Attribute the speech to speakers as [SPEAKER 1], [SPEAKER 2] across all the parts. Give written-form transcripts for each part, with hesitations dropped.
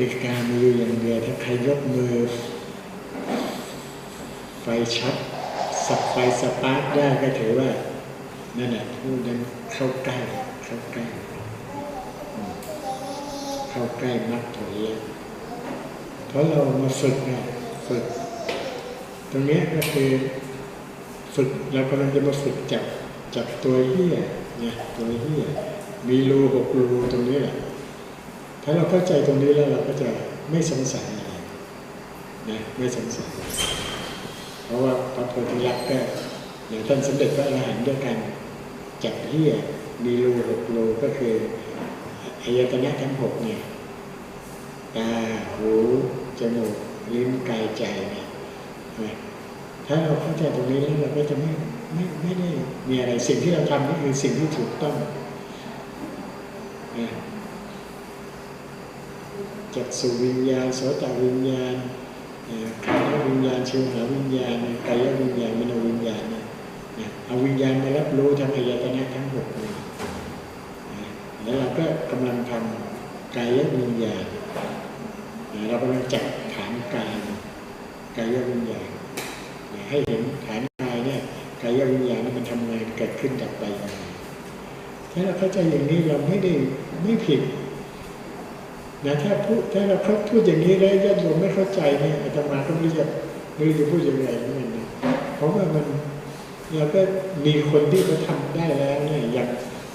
[SPEAKER 1] ติกามีอยู่อย่างเดียวถ้าใครยกมือไฟช็อตสับไฟสปาร์กได้ก็ถือว่านั่นแหละผู้นั้นเข้าใกล้เข้าใกล้มรรคผลแล้วเพราะเรามาฝึกตรงนี้ก็คือฝึกเรากำลังจะมาฝึกจับตัวเหี้ยนะตัวเหี้ยมีรู6 รูตรงนี้แหละถ้าเราเข้าใจตรงนี้แล้วเราก็จะไม่สงสัยอะไรนะไม่สงสัยเพราะว่าพระโพธิลักษณ์ก็อย่างท่านสมเด็จพระอรหันต์ด้วยกันจับเหี้ยมีรู6 รูก็คืออายตนะทั้ง6เนี่ยตาหูจมูกลิ้นกายใจเนี่ยถ้าเราเข้าใจตรงนี้แล้วเราก็จะไม่ได้มีอะไรสิ่งที่เราทำนี่คือสิ่งที่ถูกต้องจักษุวิญญาณโสตวิญญาณคานวิญญาณชิวหาวิญญาณกายวิญญาณมโนวิญญาณเอาวิญญาณมารับรู้ทั้งอายตนะทั้ง6เลยแล้วเราก็กำลังทำกายวิญญาณเรากำลังจับฐานกายวิญญาณให้เห็นฐานกายเนี่ยกายวิญญาณมันทำงานเกิดขึ้นดับไปถ้าเราเข้าใจอย่างนี้เราไม่ผิดนะถ้าเราพูดอย่างนี้แล้วญาติโยมไม่เข้าใจเนี่ยอาตมาก็ไม่รู้จะพูดยังไงเหมือนกันนะเพราะว่าเราก็มีคนที่เขาทำได้แล้วเนี่ยอย่าง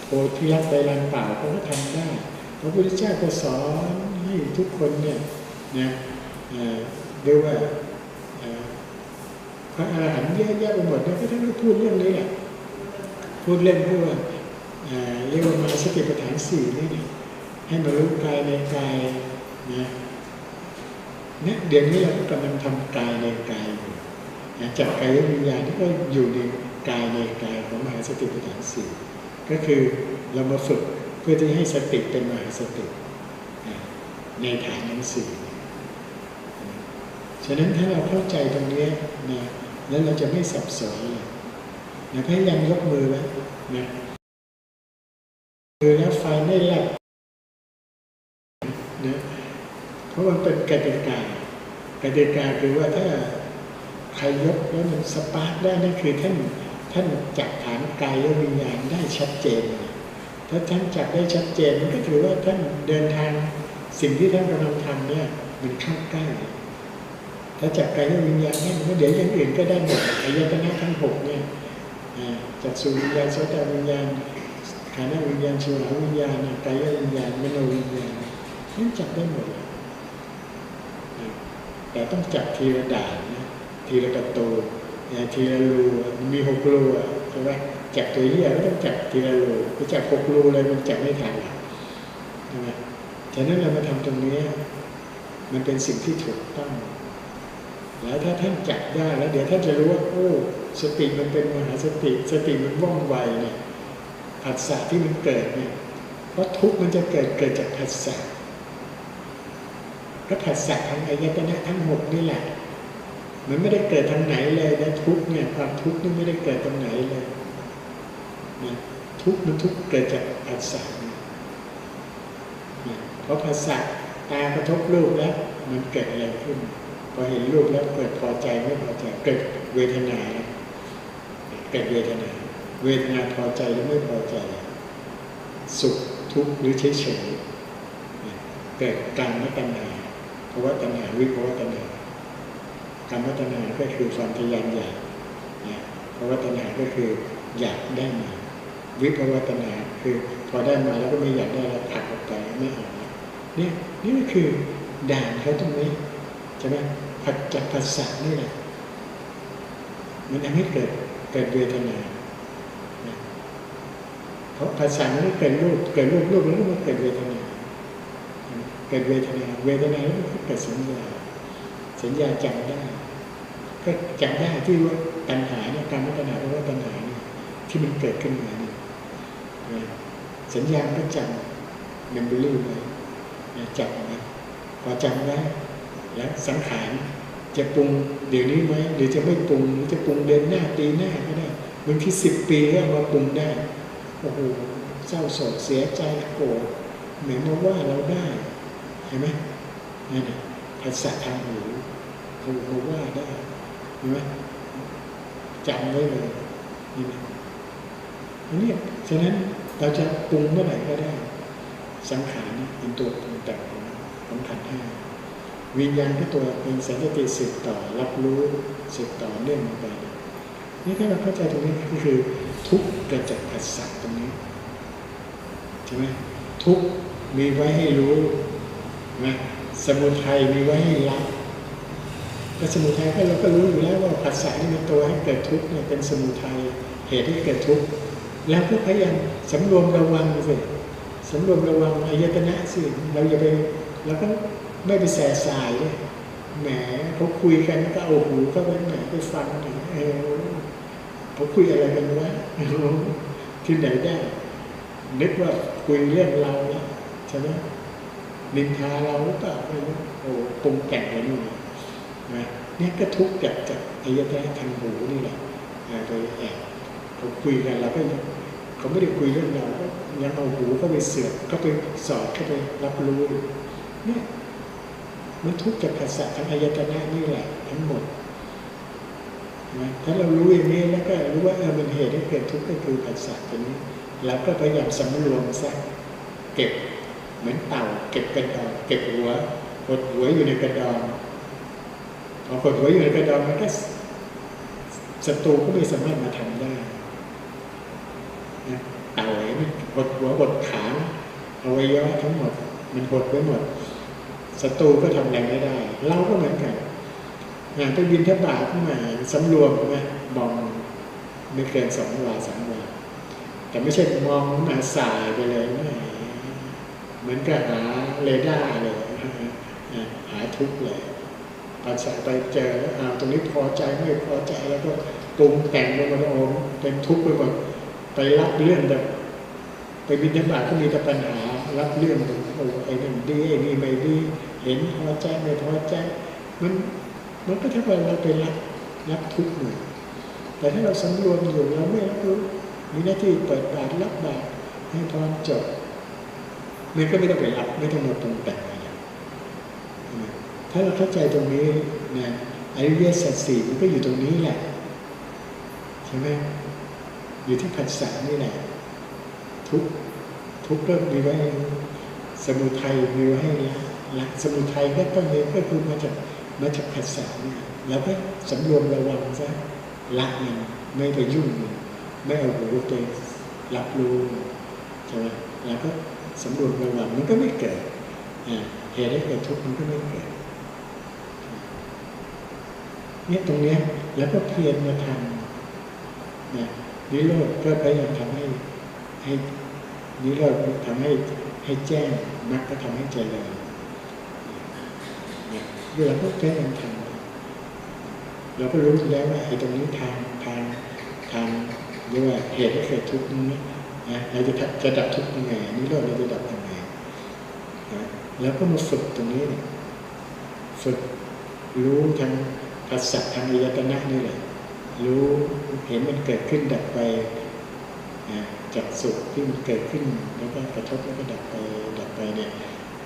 [SPEAKER 1] โพธิลักษณ์ไตรลังเปล่าเขาก็ทำได้พระพุทธเจ้าก็สอนให้ทุกคนเนี่ยนะเรียกว่าพระอรหันต์เยอะแยะไปหมดแล้วก็ท่านก็พูดเรื่องนี้แหละพูดเรื่องพวกเรียกว่ามาสติปัฏฐาน4นี่นะให้มารู้กายในกายนะเนี่ยเดี๋ยวนี้เราก็กำลังทำกายในกายอยู่จับกายวิญญาณที่ก็อยู่ในกายในกายของมหาสติปัฏฐาน4ก็คือเรามาฝึกเพื่อที่ให้สติเป็นมหาสติในฐานทั้ง4ฉะนั้นถ้าเราเข้าใจตรงนี้นะแล้วเราจะไม่สับสนเลยนะพยายามยกมือไว้นะมือแล้วไฟไม่แลบนะเพราะมันเป็นกติกาคือว่าถ้าใครยกแล้วมันสปาร์กได้นั่นคือท่านจับฐานกายวิญญาณได้ชัดเจนถ้าท่านจับได้ชัดเจนมันก็ถือว่าท่านเดินทางสิ่งที่ท่านกำลังทำเนี่ยมันเข้าใกล้ถ้าจับกายวิญญาณได้มันก็เดี๋ยวอย่างอื่นก็ได้หมดอายตนะทั้ง6เนี่ยจักษุวิญญาณโสตวิญญาณคานวิญญาณชิวหาวิญญาณกายวิญญาณมโนวิญญาณนั่นจับได้หมดแต่ต้องจับทีละด่านนะทีละประตูทีละรูมี6 รูใช่ไหมจับตัวเหี้ยก็ต้องจับทีละรูไปจับ6 รูเลยมันจับไม่ทันใช่ไหมฉะนั้นเรามาทำตรงนี้มันเป็นสิ่งที่ถูกต้องแล้วถ้าท่านจับได้แล้วเดี๋ยวท่านจะรู้ว่าโอ้สติมันเป็นมหาสติมันว่องไวเนี่ยผัสสะที่มันเกิดเนี่ยเพราะทุกข์มันจะเกิดจากผัสสะก็ผัสสะทางอายตนะทั้ง6นี่แหละมันไม่ได้เกิดทางไหนเลยนะทุกข์เนี่ยความทุกข์นี่ไม่ได้เกิดตรงไหนเลยนะทุกข์มันทุกข์เกิดจากผัสสะเพราะผัสสะตากระทบรูปแล้วมันเกิดอะไรขึ้นพอเห็นรูปแล้วเกิดพอใจไม่พอใจเกิดเวทนาเกิดเวทนาพอใจหรือไม่พอใจสุขทุกข์หรือเฉยๆเกิดกรรมตัณหาภวตัณหาวิภวตัณหากรรมตัณหาก็คือความทะยานอยากภวตัณหาก็คืออยากได้มาวิภวตัณหาคือพอได้มาแล้วก็ไม่อยากได้แล้วผลักออกไปไม่เอานี่ก็คือด่านเขาตรงนี้ใช่ไหมผัสจากผัสสะนี่แหละมันทำให้เกิดเวทนาเพราะผัสสะมันไม่เกิดรูปแล้วก็มาเกิดเวทนาแล้วก็เกิดสัญญาจำได้ก็จำได้ที่ว่าตัณหาเนี่ยการตัณหาเพราะว่าตัณหาเนี่ยที่มันเกิดขึ้นมาเนี่ยสัญญาก็จำมันไปรู้เลยจำนะพอจำได้แล้วสังขารจะปรุงเดี๋ยวนี้ไหมหรือจะไม่ปรุงหรือจะปรุงเดือนหน้าปีหน้าก็ได้บางที10 ปีก็มาปรุงได้โอ้โหเศร้าโศกเสียใจโกรธเหมือนมาว่าเราได้เห็นไหม นั่นแหละภาษาทางหูเขาว่าได้เห็นไหมจำไว้เลยนี่นะอันนี้ฉะนั้นเราจะปรุงเมื่อไหร่ก็ได้สังขารเป็นตัวปรุงแต่งของขันธ์ห้าวิญญาณก็ตัวเป็นสัญญติสืบต่อรับรู้สืบต่อเนื่องไปนี่ถ้าเราเข้าใจตรงนี้ก็คือทุกข์เกิดจากผัสสะตรงนี้ใช่ไหมทุกข์มีไว้ให้รู้นะสมุทัยมีไว้ให้ละก็สมุทัยก็เราก็รู้อยู่แล้วว่าผัสสะนี่เป็นตัวให้เกิดทุกข์เนี่ยเป็นสมุทัยเหตุให้เกิดทุกข์แล้วก็พยายามสำรวมระวังสิสำรวมระวังอายตนะสิเราอย่าไปแล้วก็ไม่ไปแส่สายเลยแหมเขาคุยกันก็เอาหูก็ไปไหนไปฟังเขาคุยอะไรกันวะที่ไหนได้นึกว่าคุยเรื่องเราแล้วใช่ไหมนินทาเราหรือเปล่าโอ้ปรุงแต่งอะไรนู่นนะนี่ก็ทุกข์จากอายตนะทางหูนี่แหละไปแอบเขาคุยกันเราก็เขาไม่ได้คุยเรื่องเราก็ยังเอาหูเข้าไปเสือกเข้าไปสอดเข้าไปรับรู้เนี่ยมันทุกข์จากผัสสะทางอายตนะนี่แหละทั้งหมดนะถ้าเรารู้อย่างนี้แล้วก็รู้ว่ามันเหตุให้เกิดทุกข์ก็คือผัสสะตัวนี้แล้วก็พยายามสำรวมซะเก็บเหมือนเต่าเก็บกระดองเก็บหัวกดหัวอยู่ในกระดองพอกดหัวอยู่ในกระดองมันก็ศัตรูก็ไม่สามารถมาทำได้นะเต่ามันกดหัวกดขาอวัยวะทั้งหมดมันหดไว้หมดศัตรูก็ทำอะไรไม่ได้เราก็เหมือนกันไปบินทบาทขึ้นมาสำรวมนะมองไม่เกิน2 วา 3 วาแต่ไม่ใช่มองมาสายไปเลยนะเหมือนกับหาเรดาร์เลยหาทุกข์เลยพอไปเจอตรงนี้พอใจไม่พอใจแล้วก็ปรุงแต่งไปหมดโอมเป็นทุกข์ไปหมดไปรับเรื่องแบบไปบินทบาทก็มีแต่ปัญหารับเรื่องโอ้ไอ้นั่นดีไอ้นี่ไม่ดีเห็นพอใจไม่พอใจมันก็เท่ากับเราไปรับทุกข์หนึ่งแต่ถ้าเราสำรวมอยู่เราไม่รับรู้มีหน้าที่เปิดบาตรรับบาตรให้พรจบมันก็ไม่ต้องไปรับไม่ต้องมาปรุงแต่งอะไรถ้าเราเข้าใจตรงนี้นะอริยสัจสี่มันก็อยู่ตรงนี้แหละใช่ไหมอยู่ที่ผัสสะนี่แหละทุกข์ก็มีไว้สมุทัยมีไว้ให้ละสมุทัยก็ต้นนี้ก็คือมาจากผัสสะนี่แล้วก็สำรวมระวังซะละมันไม่ไปยุ่งไม่เอาหูไปรับรู้ใช่ไหมแล้วก็สำรวมระวังมันก็ไม่เกิดเหตุให้เกิดทุกข์มันก็ไม่เกิดเนี่ยตรงนี้แล้วก็เพียรมาทำนิโรธก็พยายามทำให้นิโรธทำให้แจ้งมรรคก็ทำให้เจริญเราก็พยายามทำเราก็รู้แล้วว่าไอ้ตรงนี้ทางเรียกว่าเหตุให้เกิดทุกข์นี้เราจะดับทุกข์ยังไงนิโรธเราจะดับยังไงแล้วก็มาฝึกตรงนี้ฝึกรู้ทางผัสสะทางอายตนะนี่แหละรู้เห็นมันเกิดขึ้นดับไปจากสุขที่มันเกิดขึ้นแล้วก็กระทบแล้วก็ดับไปเนี่ย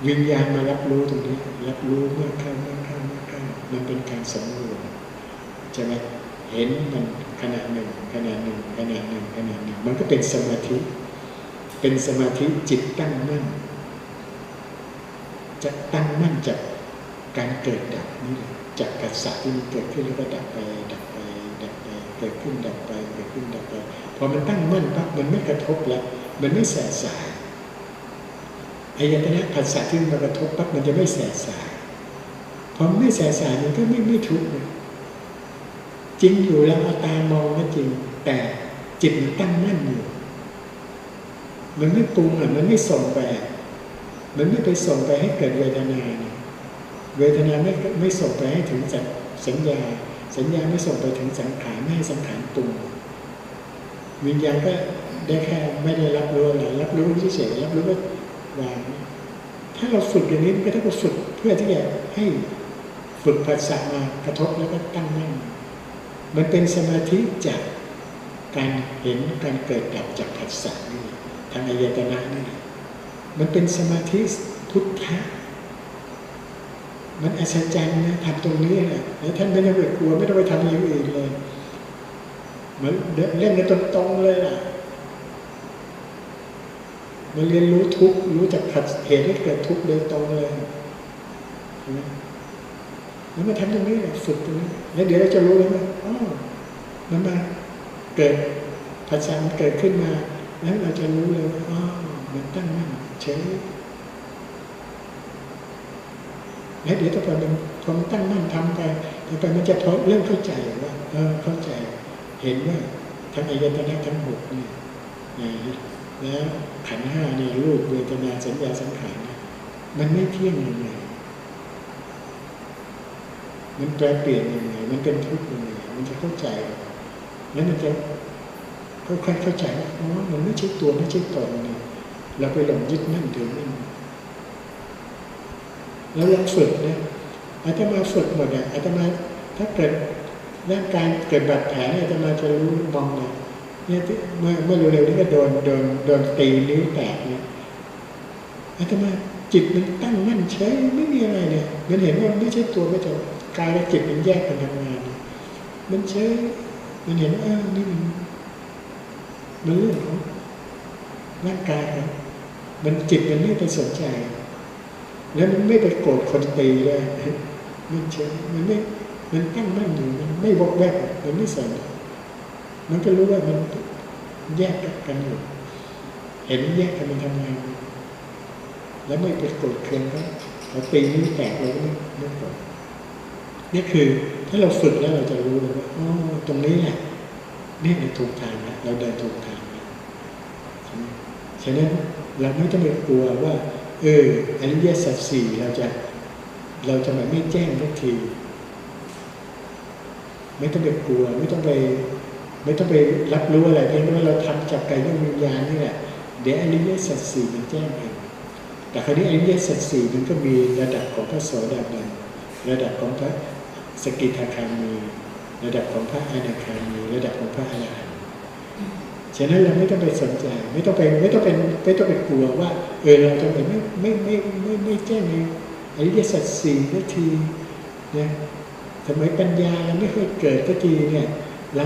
[SPEAKER 1] วิญญาณมารับรู้ตรงนี้รับรู้เมื่อเข้ามันเป็นการสำรวมใช่ไหมเห็นมันขณะหนึ่งมันก็เป็นสมาธิจิตตั้งมั่นจะตั้งมั่นจากการเกิดดับนี่จากผัสสะที่มันเกิดขึ้นแล้วก็ดับไปเกิดขึ้นดับไปพอมันตั้งมั่นปั๊บมันไม่กระทบแล้วมันไม่แสสายอายตนะผัสสะที่มันกระทบปั๊บมันจะไม่แสสายพอไม่แสสายมันก็ไม่ทุกข์จริงอยู่แล้วเอาตามองก็จริงแต่จิตมันตั้งมั่นอยู่มันไม่ปรุงมันไม่ส่งไปมันไม่ไปส่งไปให้เกิดเวทนาไม่ส่งไปให้ถึงสัญญาไม่ส่งไปถึงสังขารไม่ให้สังขารปรุงวิญญาณก็ได้แค่ไม่ได้รับรู้อะไรรับรู้เฉยๆรับรู้ว่าวางถ้าเราฝึกอย่างนี้ก็ต้องฝึกเพื่อที่จะให้ฝึกผัสสะมากระทบแล้วก็ตั้งมั่นมันเป็นสมาธิจากการเห็นการเกิดดับจากผัสสะนี่ทางอายตนะนี่มันเป็นสมาธิพุทธะ มันอัศจรรย์นะทำตรงนี้นะแล้วท่านไม่ต้องไปกลัวไม่ต้องไปทำอย่างอื่นเลยเหมือนเล่นกันตรงๆเลยล่ะมาเรียนรู้ทุกข์รู้จักเหตุให้เกิดทุกข์โดยตรงเลยแล้วมาทำตรงนี้แหละฝึกตรงนี้แล้วเดี๋ยวเราจะรู้เลยว่าอ๋อมันมาเกิดภาษามันเกิดขึ้นมาแล้วเราจะรู้เลยว่าอ๋อมันตั้งมั่นเฉยแล้วเดี๋ยวต่อไปมันพอมันตั้งมั่นทำไปต่อไปมันจะเริ่มเข้าใจว่าเข้าใจเห็นว่าทั้งอายตนะทั้งหกนี่แล้วขันธ์ห้านี่รูปเวทนาสัญญาสังขารมันไม่เที่ยงยังไงมันแปรเปลี่ยนยังไงมันเป็นทุกข์ยังไงมันจะเข้าใจแล้วมันจะค่อยๆเข้าใจว่าอ๋อมันไม่ใช่ตัวไม่ใช่ตนนี่เราไปหลงยึดมั่นถือมั่นแล้วลองฝึกนะอาตมาฝึกหมดอ่ะอาตมาถ้าเกิดร่างกายเกิดบาดแผลเนี่ยอาตมาจะรู้มองเลยเนี่ยเมื่อเร็วๆนี้ก็โดนตีนิ้วแตกเนี่ยอาตมาจิตมันตั้งมั่นเฉยไม่มีอะไรเนี่ยมันเห็นว่าไม่ใช่ตัวไม่ใช่กายและจิตมันแยกกันทำงานมันเฉยมันเห็นว่านี่มันเรื่องของร่างกายครับมันจิตมันไม่ไปสนใจแล้วมันไม่ไปโกรธคนตีเลยมันเฉยมันตั้งมั่นอยู่มันไม่วอกแวกมันไม่สนมันก็รู้ว่ามันแยกกันอยู่เห็นแยกกันมันทำงานแล้วไม่ไปโกรธเคืองเขาตีนิ้วแตกเราก็ไม่โกรธนี่คือถ้าเราฝึกแล้วเราจะรู้เลยว่าอ๋อตรงนี้แหละนี่เป็นถูกทางแล้วเราเดินถูกทางแล้วฉะนั้นเราไม่ต้องไปกลัวว่าอริยสัจสี่เราจะไม่แจ้งทุกทีไม่ต้องไปกลัวไม่ต้องไปรับรู้อะไรเพียงแต่ว่าเราทำจากกายวิญญาณนี่แหละเดี๋ยวอริยสัจสี่มันแจ้งเองแต่คราวนี้อริยสัจสี่มันก็มีระดับของพระโสดาบันระดับของพระสกิทาคามีระดับของพระอนาคามีระดับของพระอรหันต์ฉะนั้นเราไม่ต้องไปสนใจไม่ต้องไปกลัวว่าเราจะไม่แจ้งในอริยสัจสี่นาทีนะทำไมปัญญาเราไม่ค่อยเกิดสักทีเนี่ยเ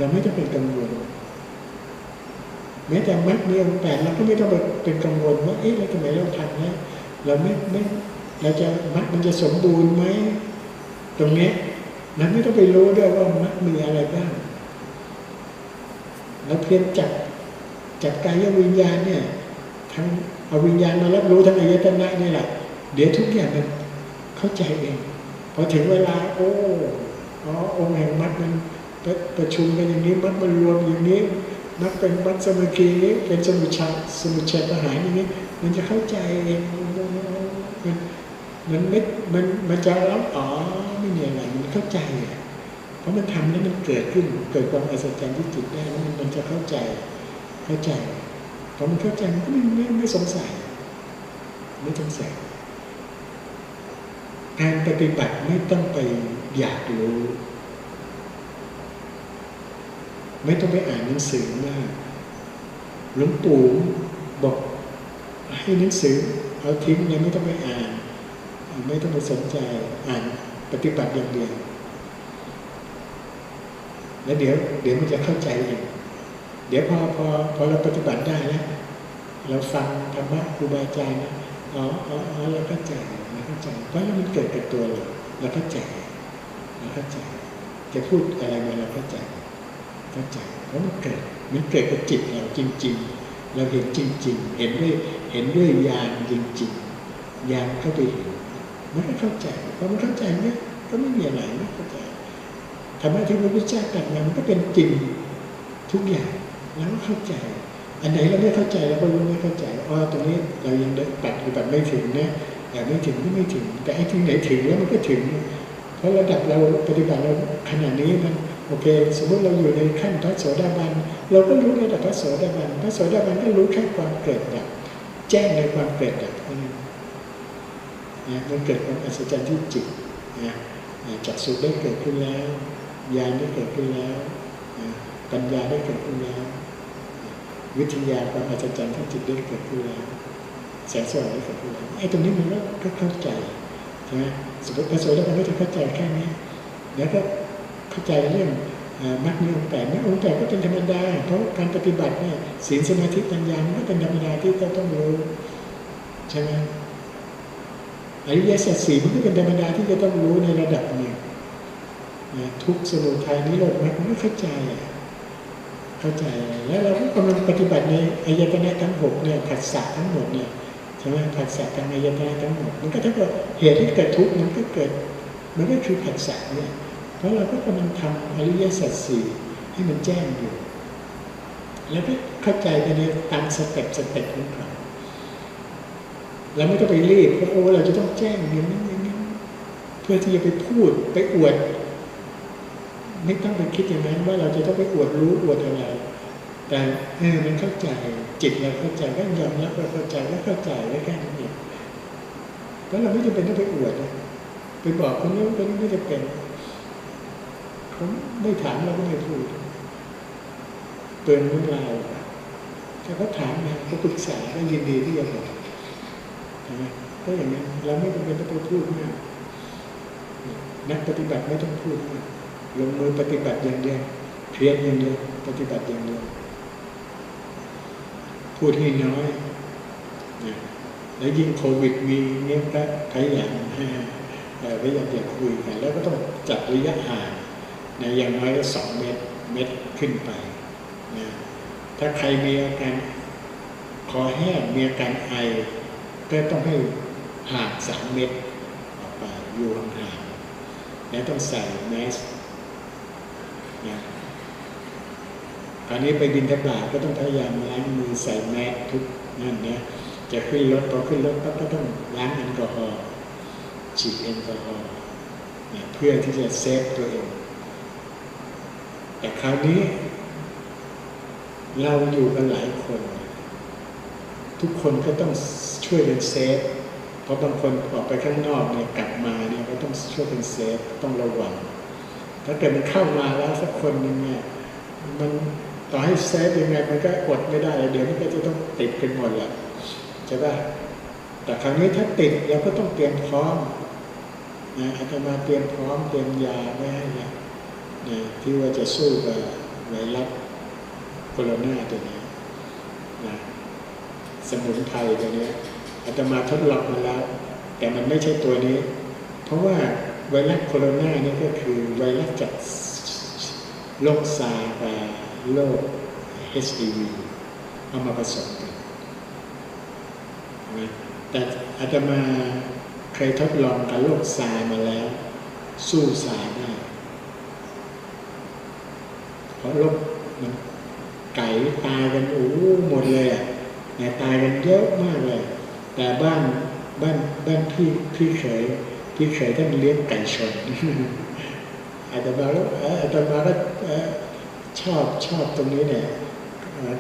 [SPEAKER 1] ราไม่ต้องเป็นกังวลแม้แต่มรรคมีองค์ 8เราก็ไม่ต้องเป็นกังวลว่าแล้วทำไมเราทำนะเราเราจะมรรคมันจะสมบูรณ์ไหมตรงนี้เราไม่ต้องไปรู้ด้วยว่ามรรคมีอะไรบ้างเราเพียงจับกายวิญญาณเนี่ยทั้งเอาวิญญาณมารับรู้ทั้งอายตนะนี่แหละเดี๋ยวทุกอย่างมันเข้าใจเองพอถึงเวลาองค์แห่งมรรคมันประชุมกันอย่างนี้มรรคมันรวมอย่างนี้มรรคเป็นมรรคสมุทัยนี้เป็นสมุทัยประหารอย่างนี้มันจะเข้าใจเองมันจะรับไม่มีอะไรมันเข้าใจเพราะมันทำแล้วมันเกิดความอัศจรรย์ที่จิตได้แล้วมันจะเข้าใจพอมันเข้าใจมันก็ไม่สงสัยการปฏิบัติไม่ต้องไปอยากรู้ไม่ต้องไปอ่านหนังสือมากหลวงปู่บอกให้หนังสือเอาทิ้งเลยไม่ต้องไปอ่านไม่ต้องไปสนใจอ่านปฏิบัติอย่างเดียวแล้วเดี๋ยวมันจะเข้าใจเองเดี๋ยวพอเราปฏิบัติได้แล้วเราฟังธรรมะครูบาอาจารย์เราเข้าใจเพราะมันเกิดกับตัวเราเข้าใจจะพูดอะไรมาเราเข้าใจเพราะมันเกิดกับจิตเราจริงๆเราเห็นจริงๆเห็นด้วยญาณจริงๆญาณเข้าไปเห็นมันก็เข้าใจพอมันเข้าใจเนี่ยก็ไม่มีอะไรไม่เข้าใจธรรมะที่พระพุทธเจ้าตรัสมามันก็เป็นจริงทุกอย่างแล้วก็เข้าใจอันไหนเราไม่เข้าใจเราก็รู้ไม่เข้าใจตรงนี้เรายังปฏิบัติไม่ถึงนะแต่ไม่ถึงก็ไม่ถึงแต่ไอ้ที่ไหนถึงแล้วมันก็ถึงเพราะระดับเราปฏิบัติเราขนาดนี้มันโอเคสมมติเราอยู่ในขั้นพระโสดาบันเราก็รู้ระดับพระโสดาบันก็รู้แค่ความเกิดดับแจ้งในความเกิดดับมันเกิดความอัศจรรย์ที่จิตจักษุได้เกิดขึ้นแล้วญาณได้เกิดขึ้นแล้วปัญญาได้เกิดขึ้นแล้ววิทยาความอัศจรรย์ที่จิตได้เกิดขึ้นแล้วแสงสว่างได้เกิดขึ้นแล้วไอ้ตรงนี้มันก็เข้าใจท ช่ไหมสมมติพระโสดาบันก็จะเข้าใจแค่นี้แล้วก็เข้าใจเรื่องมรรคมีองค์แปดมรรคองค์แปดก็เป็นธรรมดาเพราะการปฏิบัติเนี่ยศีลสมาธิปัญญามันก็เป็นธรรมดาที่ต้องรู้ใช่ไหมอริยสัจสี่มันก็เป็นธรรมดาที่จะต้องรู้ในระดับหนึ่งทุกสมุทัยนิโรธมรรคมันก็เข้าใจแล้วเราก็กำลังปฏิบัติในอายตนะทั้ง6เนี่ยผัสสะทั้งหมดเนี่ยใช่ไหมผัสสะทางอายตนะทั้งหมดมันก็ถ้าเกิดเหตุที่เกิดทุกข์มันก็เกิดมันก็คือผัสสะเนี่ยเพราะเราก็กำลังทำอริยสัจสี่ให้มันแจ้งอยู่แล้วก็เข้าใจไปในตามสเต็ปของเขาเราไม่ต้องไปรีบว่าโอ้เราจะต้องแจ้งอย่างนี้เพื่อที่จะไปพูดไปอวดไม่ต้องไปคิดอย่างนั้นว่าเราจะต้องไปอวดรู้อวดอะไรแต่มันเข้าใจจิตเราเข้าใจก็ยอมรับว่าเข้าใจก็เข้าใจไว้แค่นั้นเองแล้วเราไม่จำเป็นต้องไปอวดไปบอกคนนู้นคนนี้ไม่จำเป็นเขาไม่ถามเราก็ไม่พูดเตือนเรื่องราวถ้าเขาถามมาเขาปรึกษาก็ยินดีที่จะบอกใช่ไหมก็อย่างนั้นเราไม่จำเป็นต้องไปพูดมากนักปฏิบัติไม่ต้องพูดมากลงมือปฏิบัติอย่างเดียวเพียรอย่างเดียวปฏิบัติอย่างเดียวพูดให้น้อยนะแล้วยิ่งโควิดมีเงี้ยก็พยายามพยายามจะคุยกันแล้วก็ต้องจัดระยะห่างนะอย่างน้อยก็2 เมตรขึ้นไปนะถ้าใครมีอาการคอแห้งมีอาการไอก็ต้องให้ห่าง3 เมตรออกไปอยู่ห่างๆและต้องใส่แมสนะคราวนี้ไปบิณฑบาตก็ต้องพยายามล้างมือใส่แมสทุกนั่นนะจะขึ้นรถพอขึ้นรถปั๊บก็ต้องล้างแอลกอฮอล์ฉีดแอลกอฮอล์เพื่อที่จะเซฟตัวเองแต่คราวนี้เราอยู่กันหลายคนทุกคนก็ต้องช่วยกันเซฟเพราะบางคนออกไปข้างนอกเนี่ยกลับมาเนี่ยก็ต้องช่วยกันเซฟต้องระวังถ้าเกิดมันเข้ามาแล้วสักคนหนึ่งเนี่ยมันต่อให้เซฟยังไงมันก็อดไม่ได้เดี๋ยวมันก็จะต้องติดกันหมดแหละใช่ป่ะแต่ครั้งนี้ถ้าติดเราก็ต้องเตรียมพร้อมนะอาตมาเตรียมพร้อมเตรียมยาไว้ให้นะที่ว่าจะสู้กับไวรัสโคโรนาตัวนี้นะสมุนไพรตัวนี้อาตมาทดลองมาแล้วแต่มันไม่ใช่ตัวนี้เพราะว่าไวรัสโคโรนานี่ก็คือไวรัสจากโรคซาร์กับโรค HIV เอามาผสมกันนะแต่อาตมาเคยทดลองกับโรคซาร์มาแล้วสู้ซาร์ได้เพราะโรคมันไก่ตายกันหมดเลยตายกันเยอะมากเลยแต่บ้านพี่เขยท่านเลี้ยงไก่ชนอาตมาก็ชอบตรงนี้เนี่ย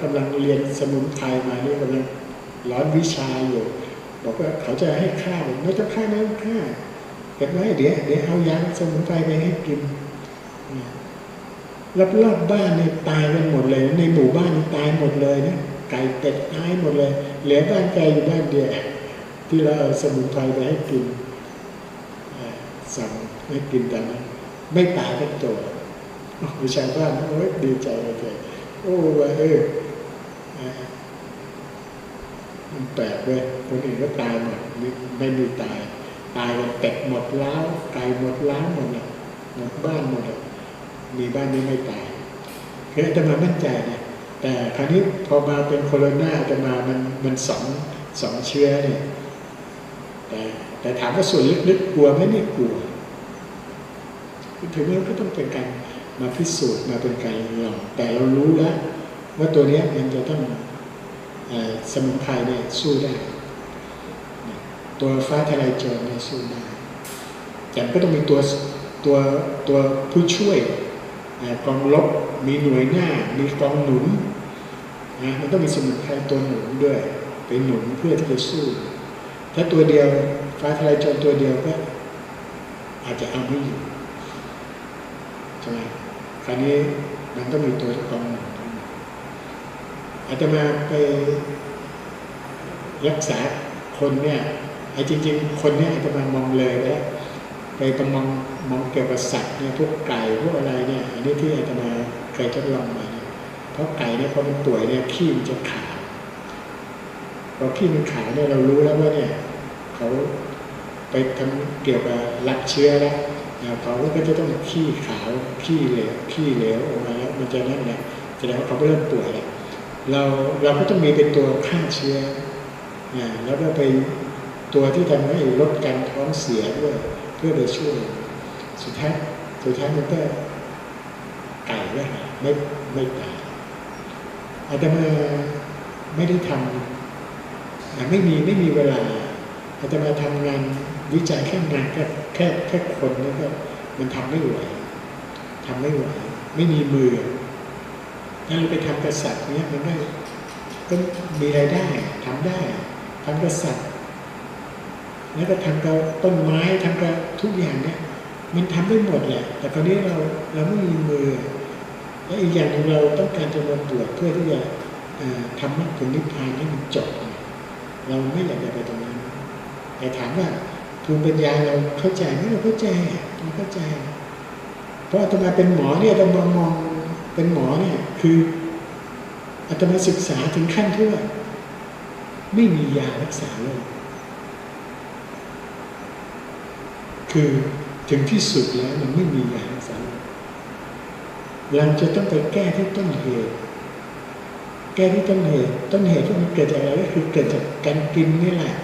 [SPEAKER 1] กำลังเรียนสมุนไพรมานี่กำลังร้อนวิชาอยู่บอกว่าเขาจะให้ข้าวไม่ต้องข้าวไม่ต้องข้าวเก็บไว้เดี๋ยวเอายาสมุนไพรไปให้กินรอบบ้านนี่ตายกันหมดเลยในหมู่บ้านนี่ตายหมดเลยนะไก่เป็ดตายหมดเลยเหลือบ้านไก่อยู่บ้านเดียวที่เราเอาสมุนไพรไปให้กินสั่งให้กินแต่นั้นไม่ตายทั้งตัวชาวบ้านโอ้ยดีใจเลยโอ้ว่ามันแปลกเลยคนอื่นก็ตายหมดไม่มีตายกันเป็ดหมดแล้วไก่หมดแล้วหมดบ้านหมดมีบ้านนี้ไม่ตายคืออาตมามั่นใจนะแต่คราวนี้พอมาเป็นโคโรนาอาตมามันสองเชื้อเนี่ยแต่ถามว่าส่วนลึกๆกลัวไหมไม่กลัวถึงนั้นก็ต้องเป็นการมาพิสูจน์มาเป็นการลองแต่เรารู้แล้วว่าตัวนี้มันจะต้องสมุนไพรเนี่ยสู้ได้ตัวฟ้าทลายโจรเนี่ยสู้ได้แต่ก็ต้องมีตัวผู้ช่วยกองรบมีหน่วยหน้ามีกองหนุนมันต้องมีสมุนไพรตัวหนุนด้วยไปหนุนเพื่อที่จะสู้ถ้าตัวเดียวฟ้าทลายโจรตัวเดียวก็อาจจะเอาไม่อยู่ใช่ไหมคราวนี้มันต้องมีตัวกองหนุนอาจจะมาไปรักษาคนเนี่ย ไอ้จริงๆคนเนี่ยจะมามองเลยแล้วไปประมองเกี่ยวกับสัตว์เนี่ยพวกไก่พวกอะไรเนี่ยอันนี้ที่อาตมาเคยทดลองมาเนี่ยเพราะไก่เนี่ยพอมันป่วยเนี่ยขี้มันจะขาวพอขี้มันขาวเนี่ยเรารู้แล้วว่าเนี่ยเขาไปทำเกี่ยวกับรับเชื้อแล้วเขาก็จะต้องขี้ขาวขี้เหลวออกมาแล้วมันจะนั่นแหละแสดงว่าเขาเริ่มป่วยแล้วเราก็ต้องมีเป็นตัวฆ่าเชื้อแล้วก็ไปตัวที่ทำให้ลดการท้องเสียด้วยเพื่อไปช่วยสุดท้ายมันก็ไก่ก็หายไม่ตายอาตมาไม่ได้ทำไม่มีเวลาอาตมาทำงานวิจัยแค่งานแค่คนนี่ก็มันทำไม่ไหวไม่มีมือถ้าเราไปทำกษัตริย์เนี้ยมันก็มีรายได้ทำได้ทำกษัตริย์แล้วก็ทำกับต้นไม้ทำกับทุกอย่างเนี่ยมันทำได้หมดแหละแต่คราวนี้เราไม่มีมือและอีกอย่างหนึ่งเราต้องการจะมาบวชเพื่อที่จะทำมรรคผลนิพพานให้มันจบเราไม่อยากจะไปตรงนั้นแต่ถามว่าภูมิปัญญาเราเข้าใจไหมเราเข้าใจเพราะอาตมาเป็นหมอเนี่ยอาตมามองเป็นหมอเนี่ยคืออาตมาศึกษาถึงขั้นที่ว่าไม่มียารักษาโรคคือถึงที่สุดแล้วมันไม่มียารักษาโรคเราจะต้องไปแก้ที่ต้นเหตุที่มันเกิดจากอะไรก็คือเกิดจากการกินนี่แหละ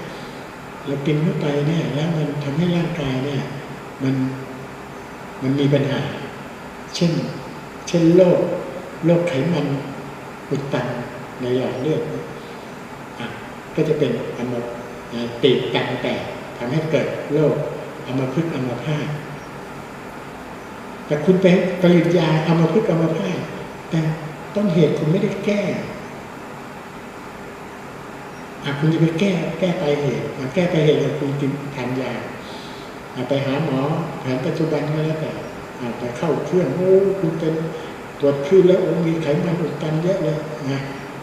[SPEAKER 1] เรากินเข้าไปเนี่ยแล้วมันทำให้ร่างกายเนี่ยมันมีปัญหาเช่นโรคไขมันอุดตันในหลอดเลือดก็จะเป็นตีบตันแตกทำให้เกิดโรคอัมพฤกษ์อัมพาตแต่คุณไปผลิตยาอัมพฤกษ์อัมพาตแต่ต้นเหตุคุณไม่ได้แก้คุณจะไปแก้ปลายเหตุแก้ปลายเหตุคุณกินทานยาไปหาหมอแผนปัจจุบันก็แล้วแต่ไปเข้าเครื่องคุณเป็นตรวจคลื่นแล้วมีไขมันอุดตันเยอะเลย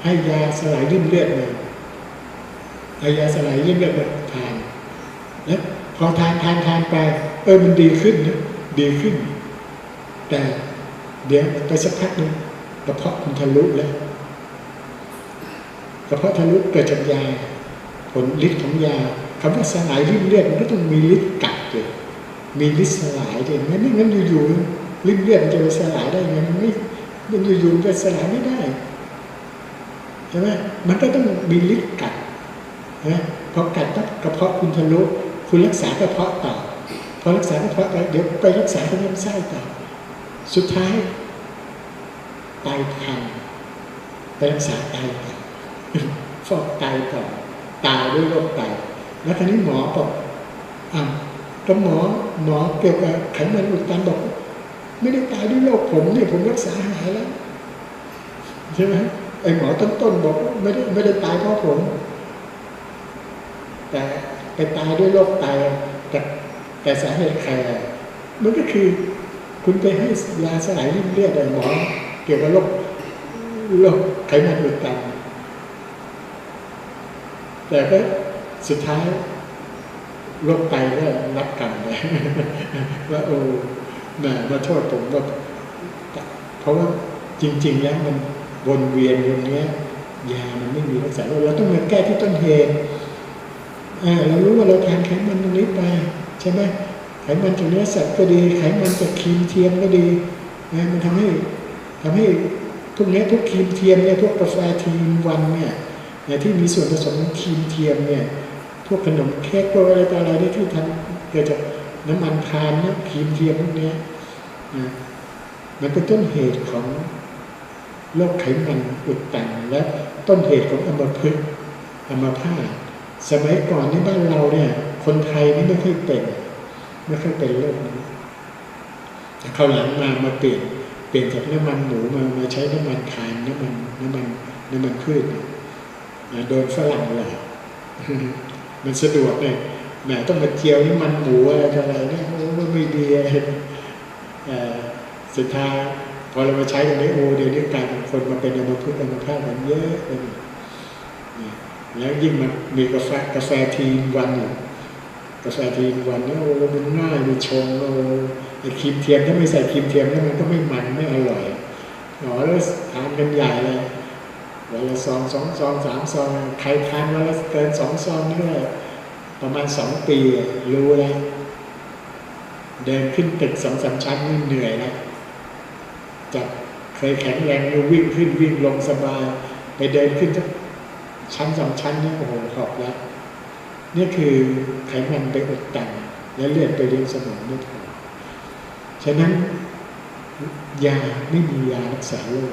[SPEAKER 1] ให้ยาสลายริ่มเลือดเลยให้ยาสลายริ่มเลือดมาทานแล้วพอทานไปมันดีขึ้นนะดีขึ้นแต่เดี๋ยวไปสักพักนึงกระเพาะคุณทะลุแล้วกระเพาะทะลุเกิดจากยาผลฤทธิ์ของยาคำว่าสลายริ่มเลือดมันก็ต้องมีฤทธิ์กัดเลยมีฤทธิ์สลายเลยไม่งั้นอยู่ๆริ่มเลือดมันจะไปสลายได้ไงมันอยู่ๆจะสลายไม่ได้ใช่ไหมมันก็ต้องมีฤทธิ์กัดนะพอกัดปั๊บกระเพาะคุณทะลุคุณรักษากระเพาะต่อพอรักษากระเพาะไปเดี๋ยวไปรักษาทางลำไส้ต่อสุดท้ายไตพังไปรักษาไตต่อฟอกไตต่อตายด้วยโรคไตแล้วทีนี้หมอบอกก็หมอเกี่ยวกับไขมันอุดตันบอกไม่ได้ตายด้วยโรคผมเนี่ยผมรักษาหายแล้วใช่ไหมไอ้หมอต้นบอกไม่ได้ตายเพราะผมแต่ไปตายด้วยโรคไตแต่สาเหตุใครมันก็คือคุณไปให้ยาสลายริ่มเลือดหมอเกี่ยวกับโรคไขมันอุดตันแต่ก็สุดท้ายโรคไตก็รับกรรมไปว่ามาโทษผมว่าเพราะว่าจริงๆแล้วมันวนเวียนตรงนี้ยามันไม่มีรักษาเราต้องมาแก้ที่ต้นเหตุเรารู้ว่าเราทานไขมันตรงนี้ไปใช่ไหมไขมันจากเนื้อสัตว์ก็ดีไขมันจากครีมเทียมก็ดีมันทำให้พวกนี้พวกครีมเทียมเนี่ยพวกกาแฟทีนวันเนี่ยที่มีส่วนผสมของครีมเทียมเนี่ยพวกขนมเค้กพวกอะไรต่ออะไรที่ทำเกิดจากน้ำมันทานเนี่ยครีมเทียมพวกนี้มันเป็นต้นเหตุของโรคไขมันอุดตันและต้นเหตุของอัมพฤกษ์อัมพาตสมัยก่อนในบ้านเราเนี่ยคนไทยนี่ไม่ค่อยเป็นโรคนี้แต่คราวหลังมาเปลี่ยนจากน้ำมันหมูมาใช้น้ำมันทานน้ำมันพืชโดนฝรั่งหลอกมันสะดวกเลยแหมต้องมาเจียวน้ำมันหมูอะไรเนี่ยมันไม่ดีสุดท้ายพอเรามาใช้กันนี้เดี๋ยวนี้กลายเป็นคนมาเป็นอัมพฤกษ์อัมพาตกันเยอะเลยแล้วยิ่งมันมีกาแฟทีนวัน กาแฟทีนวันนี้โอ้มันง่ายมีชงโอ้ไอ้ครีมเทียมถ้าไม่ใส่ครีมเทียมแล้วมันก็ไม่มันไม่อร่อยแล้วทานกันใหญ่เลยวันละซอง2 ซอง3 ซองใครทานวันละเกิน2 ซองนี่ก็ประมาณ2 ปีรู้แล้วเดินขึ้นตึก2-3 ชั้นนี่เหนื่อยแล้วจากเคยแข็งแรงวิ่งขึ้นวิ่งลงสบายไปเดินขึ้นชั้น2 ชั้นนี่โอ้โหหอบแล้วนี่คือไขมันไปอุดตันและเลือดไปเลี้ยงสมองไม่พอฉะนั้นยาไม่มียารักษาโรค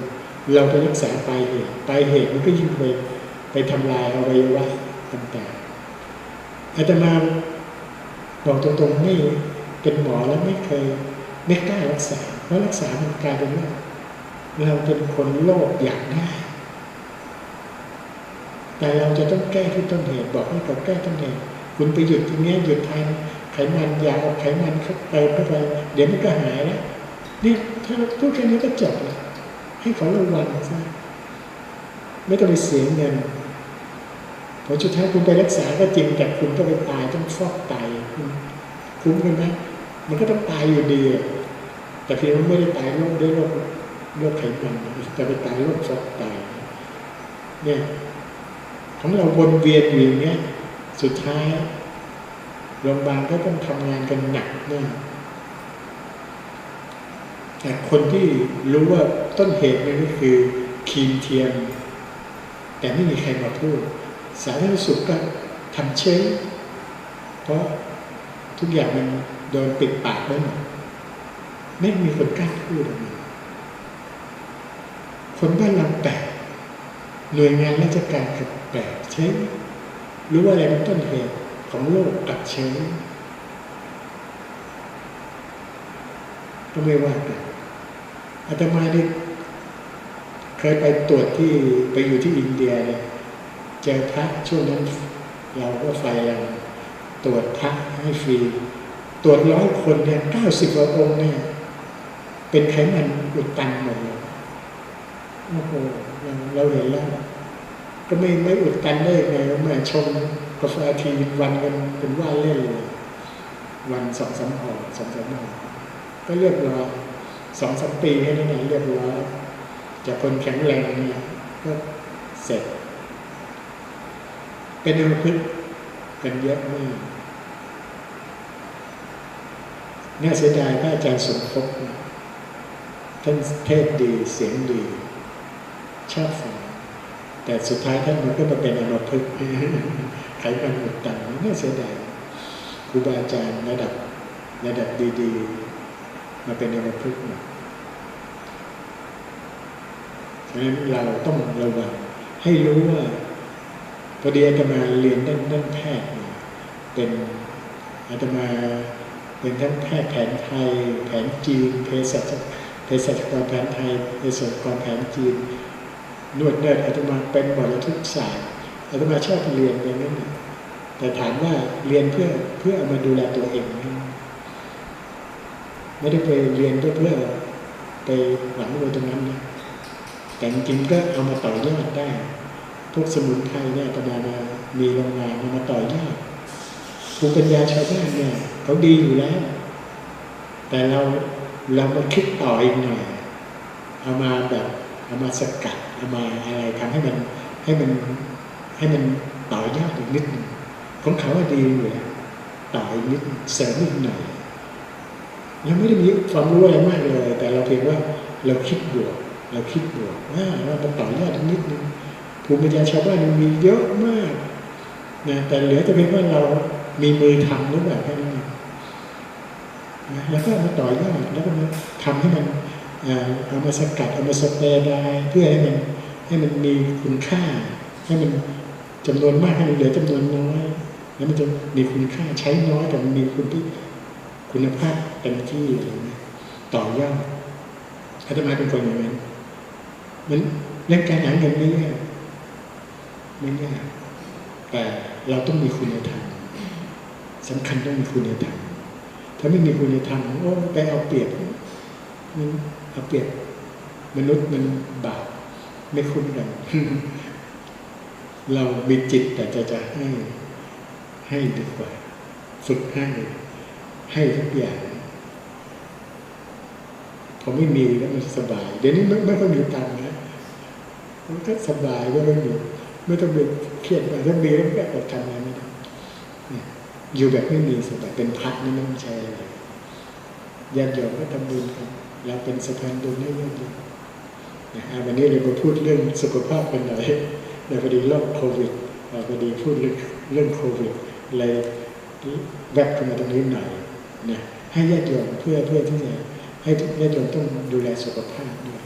[SPEAKER 1] เราไปรักษาปลายเหตุมันก็ยิ่งไปทำลายอวัยวะต่างๆอาตมาบอกตรงๆไม่เป็นหมอแล้วไม่กล้ารักษาเพราะรักษามันกลายเป็นว่าเราเป็นคนโรคอยากได้แต่เราจะต้องแก้ที่ต้นเหตุบอกให้เขาแก้ต้นเหตุคุณไปหยุดตรงนี้หยุดทานไขมันอยากเอาไขมันเข้าไปเดี๋ยวมันก็หายแล้วนี่ถ้าพูดแค่นี้ก็จบแล้วให้เขาระวังซะไม่ต้องไปเสียเงินผลสุดท้ายคุณไปรักษาก็จริงแต่คุณก็ไปตายต้องฟอกไตคุ้มกันไหมมันก็ต้องตายอยู่ดีแต่เพียงว่าไม่ได้ตายด้วยโรคไขมันแต่ไปตายโรคฟอกไตเนี่ยของเราวนเวียนอยู่อย่างเงี้ยสุดท้ายโรงพยาบาลก็ต้องทำงานกันหนักมากแต่คนที่รู้ว่าต้นเหตุมันก็คือครีมเทียมแต่ไม่มีใครมาพูดสาธารณสุขก็ทำเฉยเพราะทุกอย่างมันโดนปิดปากไว้หมดไม่มีคนกล้าพูดออกมาคนบ้านเราแปลกหน่วยงานราชการก็แปลกเฉยรู้ว่าอะไรเป็นต้นเหตุของโรคอักเฉยก็ไม่ว่ากันอาตมานี่เคยไปตรวจที่ไปอยู่ที่อินเดียเนี่ยเจอพระช่วงนั้นเราก็ไฟเราตรวจพระให้ฟรีตรวจ100 คนเนี่ย90 กว่าองค์เนี่ยเป็นไขมันอุดตันหมดเลยโอ้โหเราเห็นแล้วก็ไม่อุดตันได้ไงแม่ชมกาแฟทีวันกันเป็นว่าเล่นเลยวัน2-3 ห่อ2-3 ห่อก็เรียบร้อย2-3 ปีแค่นั้นเองเรียบร้อยจากคนแข็งแรงเนี่ยก็เสร็จเป็นอัมพฤกษ์กันเยอะมากน่าเสียดายพระอาจารย์สมภพท่านเทศดีเสียงดีชอบฟังแต่สุดท้ายท่านมันก็มาเป็นอัมพฤกษ์ไขมันอุดตันน่าเสียดายครูบาอาจารย์ระดับดีๆมาเป็นอัมพฤกษ์ฉะนั้นเราต้องระวังให้รู้ว่าพอดีอาตมาเรียนด้านแพทย์เป็นอาตมาเป็นทั้งแพทย์แผนไทยแผนจีนเภสัชกรแผนไทยเภสัชกรแผนจีนนวดเนิร์ดอาตมาเป็นหมดทุกศาสตร์อาตมาชอบเรียนอย่างนั้นแต่ถามว่าเรียนเพื่อเอามาดูแลตัวเองไม่ได้ไปเรียนเพื่อไปหวังว่าตรงนั้นนะแต่จริงๆก็เอามาต่อยอดได้พวกสมุนไพรเนี่ยอาตมามีโรงงานมาต่อยอดภูมิปัญญาชาวบ้านเนี่ยเขาดีอยู่แล้วแต่เรามาคิดต่ออีกหน่อยเอามาสกัดเอามาอะไรทำให้มันต่อยอดอีกนิดนึงของเขาดีอยู่แล้วต่ออีกนิดเสริมอีกหน่อยยังไม่ได้มีความรู้อะไรมากเลยแต่เราเพียงว่าเราคิดบวกว่าเราต่อยอดอีกนิดนึงภูมิปัญญาชาวบ้านมันมีเยอะมากนะแต่เหลือแต่เพียงว่าเรามีมือทำหรือเปล่าแค่นั้นนะแล้วก็มาต่อยอดแล้วก็มาทำให้มันเอามาสกัดเอามาสเปรย์ได้เพื่อให้มันมีคุณค่าให้มันจำนวนมากให้มันเหลือจำนวนน้อยแล้วมันจะมีคุณค่าใช้น้อยแต่มันมีคุณภาพเต็มที่อะไรเงี้ยต่อยอดอาตมาเป็นคนอย่างนั้นมันเรื่องการหาเงินไม่ยากแต่เราต้องมีคุณธรรมสำคัญต้องมีคุณธรรมถ้าไม่มีคุณธรรมโอ้ไปเอาเปรียบมันเอาเปรียบมนุษย์มันบาปไม่คุ้นกัน เรามีจิตแต่จะให้ดีกว่า ฝึกให้ทุกอย่างพอไม่มีแล้วมันสบายเดี๋ยวนี้ไม่ค่อยมีตังค์นะมันก็สบายไม่ต้องไปเครียดว่าถ้ามีแล้วก็อดทำอะไรไม่ได้อยู่แบบไม่มีสบายเป็นพักนี่ไม่ต้องใช้อะไรญาติโยมก็ทำบุญกันเราเป็นสะพานบุญให้ญาติโยมวันนี้เรามาพูดเรื่องสุขภาพกันหน่อยในพอดีโรคโควิดพอดีพูดเรื่องโควิดเลยแวบขึ้นมาตรงนี้หน่อยนะให้ญาติโยมเพื่อที่จะให้ญาติโยมต้องดูแลสุขภาพด้วย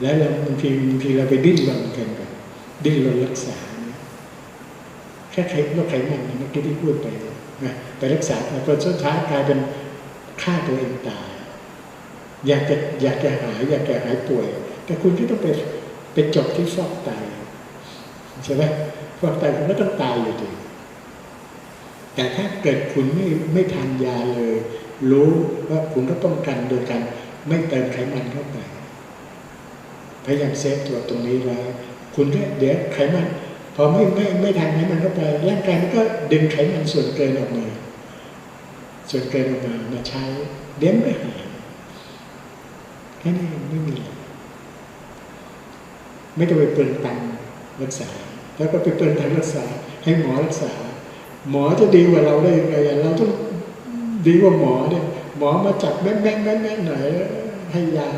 [SPEAKER 1] แล้วเราบางทีเราไปดิ้นรนกันดิ้นรนรักษาแค่โรคไขมันเมื่อกี้ที่พูดไปนะไปรักษาพอสุดท้ายกลายเป็นฆ่าตัวเองตายอยากจะหายป่วยแต่คุณก็ต้องไปจบที่ฟอกไตใช่ไหมฟอกไตคุณก็ต้องตายอยู่ดีแต่ถ้าเกิดคุณไม่ทานยาเลยรู้ว่าคุณก็ป้องกันโดยการไม่เติมไขมันเข้าไปพยายามเซฟตัวตรงนี้ไว้คุณก็เดี๋ยวไขมันพอไม่ทานไขมันเข้าไปร่างกายมันก็ดึงไขมันส่วนเกินออกมามาใช้เดี๋ยวไม่หายแค่นี้ไม่มีไม่ต้องไปเปลืองตังค์รักษาแล้วก็ไปเปลืองตังค์รักษาให้หมอรักษาหมอจะดีกว่าเราได้ยังไงเราต้องดีกว่าหมอเนี่ยหมอมาจับแม่หน่อยให้ยา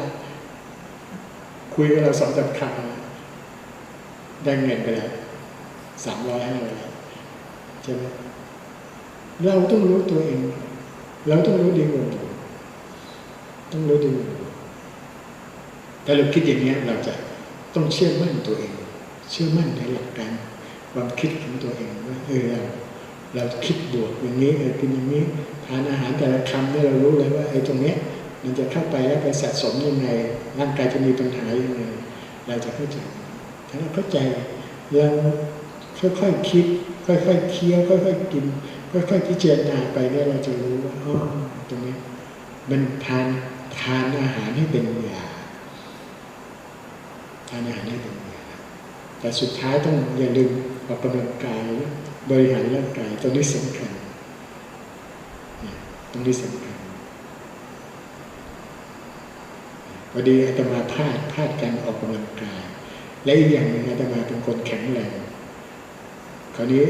[SPEAKER 1] คุยกับเรา2-3 คำได้เงินไปแล้ว300-500ใช่ไหมเราต้องรู้ตัวเองเราต้องรู้ดีกว่าต้องรู้ดีถ้าเราคิดอย่างนี้เราจะต้องเชื่อมั่นตัวเองเชื่อมั่นในหลักการความคิดของตัวเองว่าเราคิดบวกอย่างนี้กินอย่างนี้ทานอาหารแต่ละคำเนี่ยเรารู้เลยว่าตรงเนี้ยมันจะเข้าไปแล้วไปสะสมยังไงร่างกายจะมีปัญหายังไงเราจะเข้าใจถ้าเราเข้าใจเราค่อยๆคิดค่อยๆเคี้ยวค่อยๆกินค่อยๆพิจารณาไปเนี่ยเราจะรู้ว่าตรงนี้มันทานอาหารให้เป็นยาทานอาหารให้เป็นยาแต่สุดท้ายต้องอย่าลืมออกกำลังกายบริหารร่างกายตรงนี้สำคัญตรงนี้สำคัญพอดีอาตมาพลาดการออกกำลังกายและอีกอย่างหนึ่งอาตมาเป็นคนแข็งแรงคราวนี้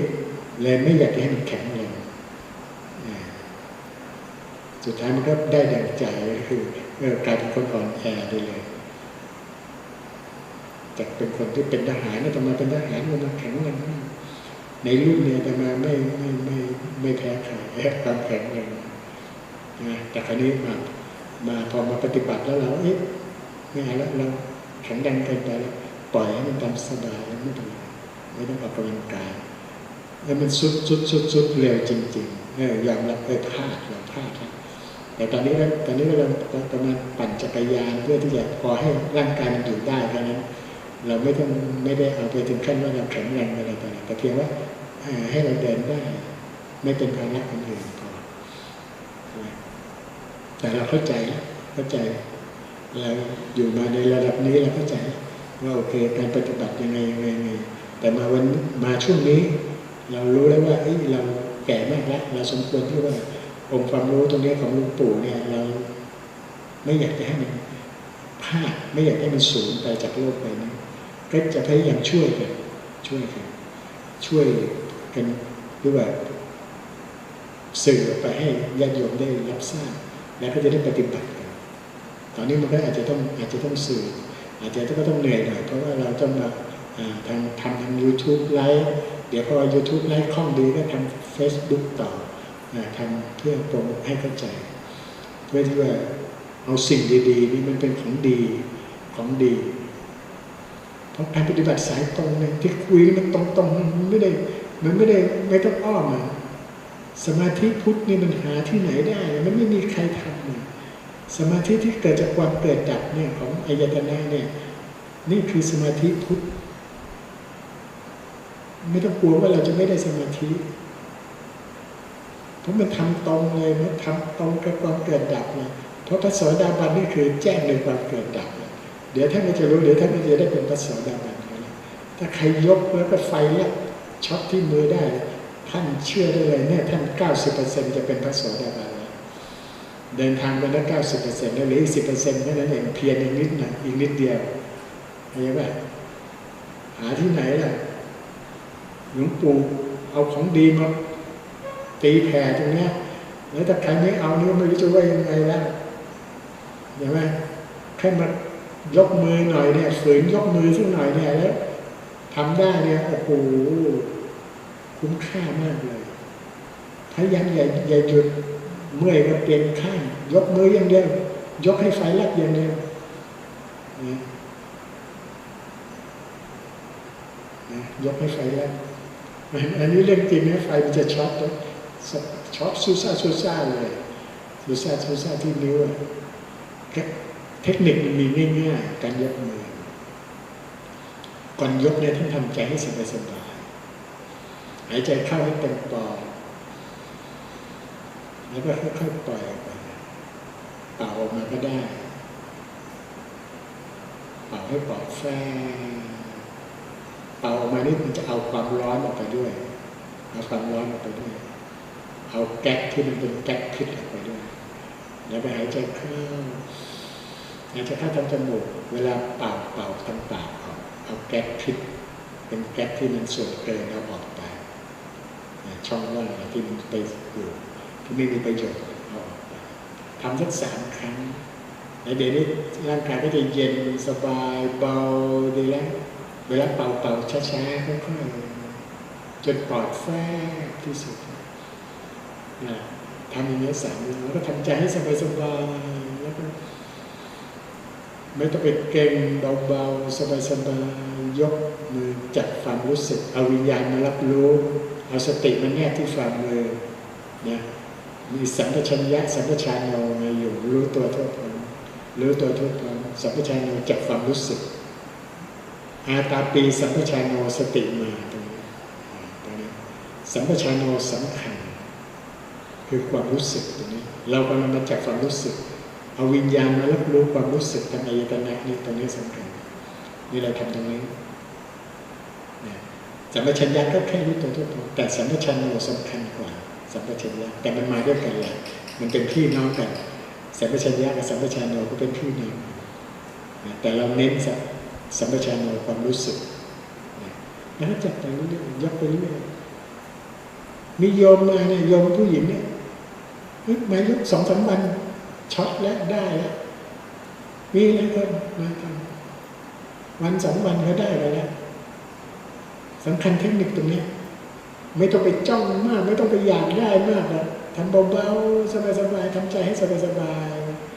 [SPEAKER 1] เลยไม่อยากให้มันแข็งแรงสุดท้ายมันก็ได้ดังใจคือกลายเป็นคนอ่อนแอได้เลยจากเป็นคนที่เป็นทหารอาตมาเป็นทหารมันแข็งแรงในรุ่นเนี่ยอาตมาไม่แพ้ใครความแข็งแรงแต่คราวนี้มาพอมาปฏิบัติแล้วเราไม่เอาแล้วเราแข็งแรงเกินไปแล้วปล่อยให้มันตามสบายไม่ต้องออกกำลังกายแล้วมันสุดเร็วจริงๆยอมรับเราพลาดแต่ตอนนี้เรากำลังปั่นจักรยานเพื่อที่จะพอให้ร่างกายมันอยู่ได้เพราะนั้นเราไม่ได้เอาไปถึงขั้นว่าเราแข็งแรงอะไรต่างๆแต่เพียงว่าให้เราเดินได้ไม่เป็นภาระคนอื่นพอแต่เราเข้าใจเราอยู่มาในระดับนี้เราเข้าใจว่าโอเคการปฏิบัติยังไงแต่มาช่วงนี้เรารู้แล้วว่าเราแก่มากแล้วเราสมควรที่ว่าองค์ความรู้ตรงนี้ของหลวงปู่เนี่ยเราไม่อยากจะให้มันพลาดไม่อยากให้มันสูญไปจากโลกไปนี้ก็จะพยายามช่วยกันหรือว่าสื่อไปให้ญาติโยมได้รับทราบแล้วก็จะได้ปฏิบัติกันตอนนี้มันก็อาจจะต้องสื่ออาจจะต้องเหนื่อยหน่อยเพราะว่าเราต้องมาทำ YouTube ไลฟ์เดี๋ยวพอ YouTube ไลฟ์คล่องดีก็ทำ Facebook ต่อทำเพื่อโปรโมทให้เข้าใจเพื่อที่ว่าเอาสิ่งดีๆนี่มันเป็นของดีเพราะการปฏิบัติสายตรงเนี่ยที่คุยมันตรงๆมันไม่ต้องอ้อมสมาธิพุทธนี่มันหาที่ไหนได้มันไม่มีใครทำสมาธิที่เกิดจากความเกิดดับเนี่ยของอายตนะเนี่ยนี่คือสมาธิพุทธไม่ต้องกลัวว่าเราจะไม่ได้สมาธิเพราะมันทำตรงเลยมันทำตรงกับความเกิดดับเลยเพราะพระโสดาบันนี่คือแจ้งในความเกิดดับเดี๋ยวท่านก็จะรู้เดี๋ยวท่านก็จะได้เป็นพระโสดาบันถ้าใครยกแล้วก็ไฟแล้วช็อตที่มือได้ท ท่านเชื่อได้เลยเนี่ยท่าน 90% จะเป็นพระโสดาบันแล้วเดินทางไปได้ 90% แล้วเหลืออีก 10% แค่นั้นเองเพียรอีกนิดหน่อยอีกนิดเดียวเข้าใจป่ะหาที่ไหนล่ะหลวงปู่เอาของดีมาตีแผ่ตรงเนี้ยแล้วถ้าใครไม่เอานี่ไม่รู้จะว่ายังไงแล้วเห็นไหมแค่มายกมือหน่อยเนี่ยฝืนยกมือสักหน่อยเนี่ยแล้วทำได้เนี่ยโอ้โหคุ้มค่ามากเลยพยายามอย่าหยุดเมื่อยก็เปลี่ยนข้างยกมืออย่างเดียวยกให้ไฟลับอย่างเดียวยกให้ไฟลับอันนี้เรื่องจริงนะไฟมันจะช็อตสู้ซ่าเลยสู้ซ่าที่นิ้วเทคนิคมันมีง่ายๆการยกมือก่อนยกเนี่ยท่านทำใจให้สบายๆหายใจเข้าให้เต็มปอดแล้วก็ค่อยๆปล่อยออกไปเป่าออกมาก็ได้เป่าให้ปอดแฝงเป่าออกมานี่มันจะเอาความร้อนออกไปด้วยเอาความร้อนออกไปด้วยเอาแก๊สที่มันเป็นแก๊สพิษออกไปด้วยแล้วไปหายใจเข้าหายใจเข้าทางจมูกเวลาเป่าทางปากเอาแก๊สพิษเป็นแก๊สที่มันส่วนเกินเอาออกไปช่องว่างที่มันไปอยู่ที่ไม่มีประโยชน์เอาออกไปทำสัก3 ครั้งแล้วเดี๋ยวนี้ร่างกายก็จะเย็นสบายเบาดีแล้วเวลาเป่าช้าๆค่อยๆจนปลอดแฝงที่สุดทำอย่างนี้3 เดือนแล้วก็ทำใจให้สบายๆแล้วก็ไม่ต้องไปเก่งเบาๆสบายๆยกมือจับความรู้สึกเอาวิญญาณมารับรู้เอาสติมาแนบที่ฝ่ามือนะมีสัมปชัญญะสัมปชานโนมาอยู่รู้ตัวทั่วพร้อมรู้ตัวทั่วพร้อมสัมปชัญญะจับความรู้สึกอาตาปีสัมปชัญญะสติมาตรงนี้สัมปชัญญะสำคัญคือความรู้สึกตรงนี้เรากำลังมาจับความรู้สึกเอาวิญญาณมารับรู้ความรู้สึกทางอายตนะนี่ตรงนี้สำคัญนี่เราทำตรงนี้สัมปชัญญะก็แค่รู้ตัวทั่วพร้อมแต่สัมปชัญญะสำคัญกว่าสัมปชัญญะแต่มันมาด้วยกันแหละมันเป็นพี่น้องกันสัมปชัญญะกับสัมปชัญญะก็เป็นพี่น้องแต่เราเน้นสัมปชัญญะความรู้สึกแล้วจับไปเรื่อยๆยกไปเรื่อยมีโยมมาเนี่ยโยมผู้หญิงเนี่ยมายก2-3 วันช็อตแล้วได้แล้วมีแล้วก็มาทำวัน2 วันก็ได้แล้วสำคัญเทคนิคตรงนี้ไม่ต้องไปจ้องมากไม่ต้องไปอยากได้มากนะทำเบาๆสบายๆทำใจให้สบาย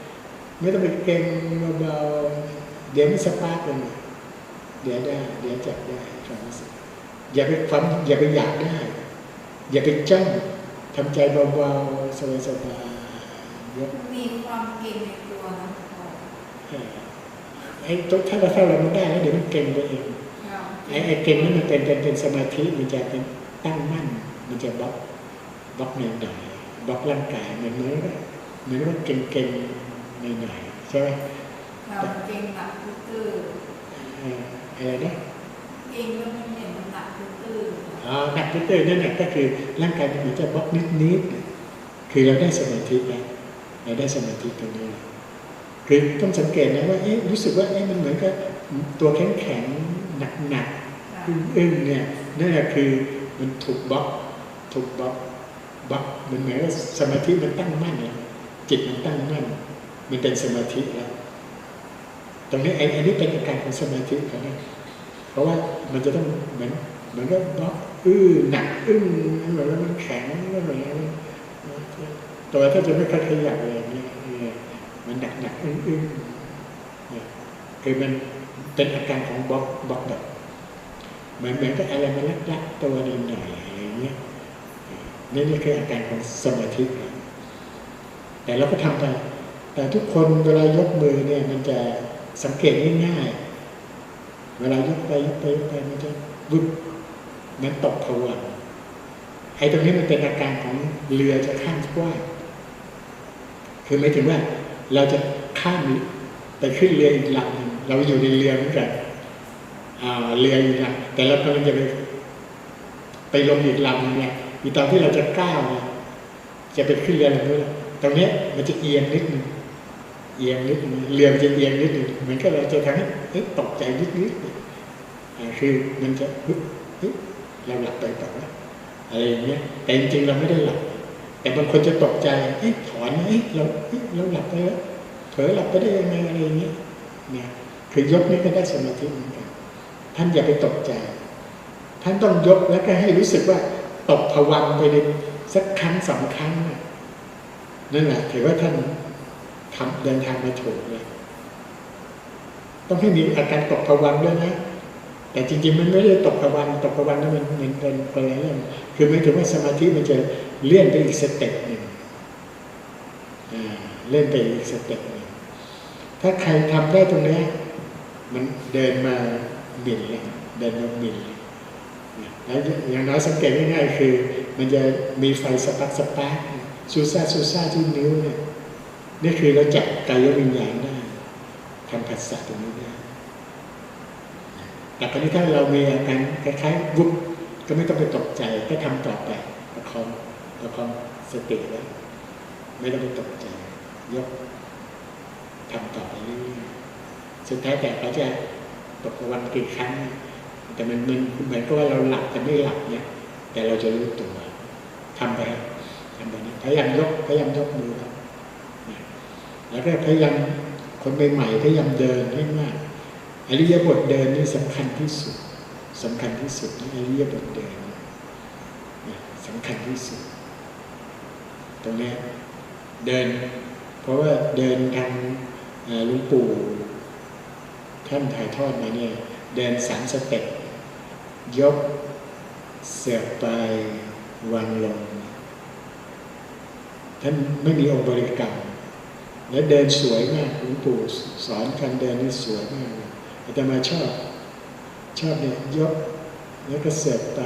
[SPEAKER 1] ๆไม่ต้องไปเก่งเบาๆเดี๋ยวมันสปาร์กเลยเดี๋ยวได้เดี๋ยวจับได้ความรู้สึกอย่าไปอยากได้อย่าไปจ้องทำใจเบาๆสบายๆ
[SPEAKER 2] มีความเก่งในตัวนะ
[SPEAKER 1] ไอ้ถ้าเราไม่ได้แล้วเดี๋ยวมันเก่งไปเองไอ้เก่งนี่มันเป็นสมาธิมันจะเป็นตั้งมั่นมันจะบล็อกหน่อยบล็อกร่างกายเหมือนว่าเก่งหน่อยใช่ไหม
[SPEAKER 2] เราเก่งหนักตื้อ
[SPEAKER 1] อะไรนะ
[SPEAKER 2] เก่งแล้วมันเห็นมันหนักตื้อ
[SPEAKER 1] หนักตื้อนั่นแหละก็คือร่างกายมันจะบล็อกนิดคือเราได้สมาธิแล้วเราได้สมาธิตรงนี้คือต้องสังเกตนะว่ารู้สึกว่ามันเหมือนกับตัวแข็งหนักอึ้งเนี่ยนั่นแหละคือมันถูกบล็อกมันเหมือนว่าสมาธิมันตั้งมั่นแล้วจิตมันตั้งมั่นมันเป็นสมาธิแล้วตรงนี้อันนี้เป็นอาการของสมาธิเขานะเพราะว่ามันจะต้องเหมือนกับบล็อกหนักอึ้งเหมือนว่ามันแข็งเหมือนตัวถ้าจะไม่ค่อยขยับอะไรเนี่ยมันหนักอึ้งคือมันเป็นอาการของบล็อกแบบเหมือนกับอะไรมันรักตัวหน่อยอะไรเงี้ยนี่คืออาการของสมาธิแต่เราก็ทำไปแต่ทุกคนเวลายกมือเนี่ยมันจะสังเกตง่ายๆเวลายกไปมันจะบึ้มมันตกผวังค์ไอ้ตรงนี้มันเป็นอาการของเรือจะข้ามกว้างคือไม่ถึงว่าเราจะข้ามไปขึ้นเรืออีกลำนึงเราอยู่ในเรือเหมือนกันเรืออีกลำแต่เรากำลังจะไปลงอีกลำเนี่ย อีตอนที่เราจะก้าวเนี่ยจะไปขึ้นเรือลำนู้นตรงนี้มันจะเอียงนิดนึงเอียงนิดนึงเรือมันจะเอียงนิดนึงเหมือนกับเราจะทำให้ตกใจนิดคือมันจะเราหลับไปต่อวะอะไรอย่างเงี้ยแต่จริงๆเราไม่ได้หลับแต่บางคนจะตกใจถอนเราหลับไปแล้วเผลอหลับไปได้ยังไงอะไรอย่างเงี้ยเนี่ยคือยกนี้ก็ได้สมาธิเหมือนกันท่านอย่าไปตกใจท่านต้องยกแล้วก็ให้รู้สึกว่าตกผวังค์ไปในสักครั้งสองครั้งนั่นแหละถือว่าท่านเดินทางมาถูกเลยต้องให้มีอาการตกผวังค์ด้วยนะแต่จริงๆมันไม่ได้ตกผวังค์นั้นมันเป็นคนละเรื่องคือไม่ถึงว่าสมาธิมันจะเลื่อนไปอีกสเต็ปหนึ่งเลื่อนไปอีกสเต็ปหนึ่งถ้าใครทำได้ตรงนี้มันเดินมาบินเลยเดินมาบินเลยแล้วอย่างน้อยสังเกตง่ายๆคือมันจะมีไฟสปาร์คซูซ่าที่นิ้วเนี่ยนี่คือเราจับกายวิญญาณได้ทำผัสสะตรงนี้ได้แต่ตอนนี้ถ้าเรามีอาการคล้ายๆวุบก็ไม่ต้องไปตกใจก็ทำต่อไปประคองสติไว้ไม่ต้องไปตกใจยกทำต่อไปเรื่อยๆสุดท้ายแต่เขาจะตกวันกี่ครั้งแต่มันเหมือนกับว่าเราหลับแต่ไม่หลับเนี่ยแต่เราจะรู้ตัวทำไปนี้พยายามยกมือครับแล้วก็พยายามคนใหม่ๆพยายามเดินให้มากอริยบทเดินนี่สำคัญที่สุดนะอริยบทเดินสำคัญที่สุดตรงนี้เดินเพราะว่าเดินทางหลวงปู่ท่านถ่ายทอดมาเนี่ยเดิน3 สเต็ปยกเสือกไปวางลงท่านไม่มีองค์บริกรรมและเดินสวยมากหลวงปู่สอนการเดินนี่สวยมากอาตมาชอบเนี่ยยกแล้วก็เสือกไป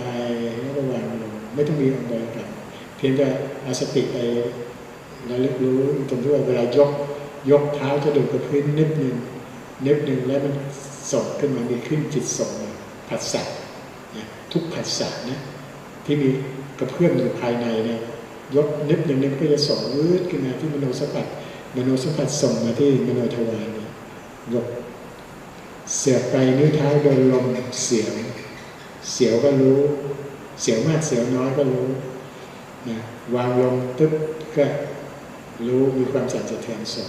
[SPEAKER 1] แล้วก็วางลงไม่ต้องมีองค์บริกรรมเพียงแต่เอาสติไประลึกรู้ตรงที่ว่าเวลายกเท้าจะดูกับพื้นนิดนึงแล้วมันส่งขึ้นมามีขึ้นจิตส่งผัสสะทุกผัสสะนะที่มีกระเพื่อมอยู่ภายในเนี่ยยกนิดนึงก็จะส่งขึ้นมาที่มโนสัมผัสส่งมาที่มโนทวารเนี่ยยกเสียบไปนิ้วเท้าโดนลมเสียวก็รู้เสียวมากเสียวน้อยก็รู้นะวางลงตึ๊บก็รู้มีความสั่นสะเทือนส่ง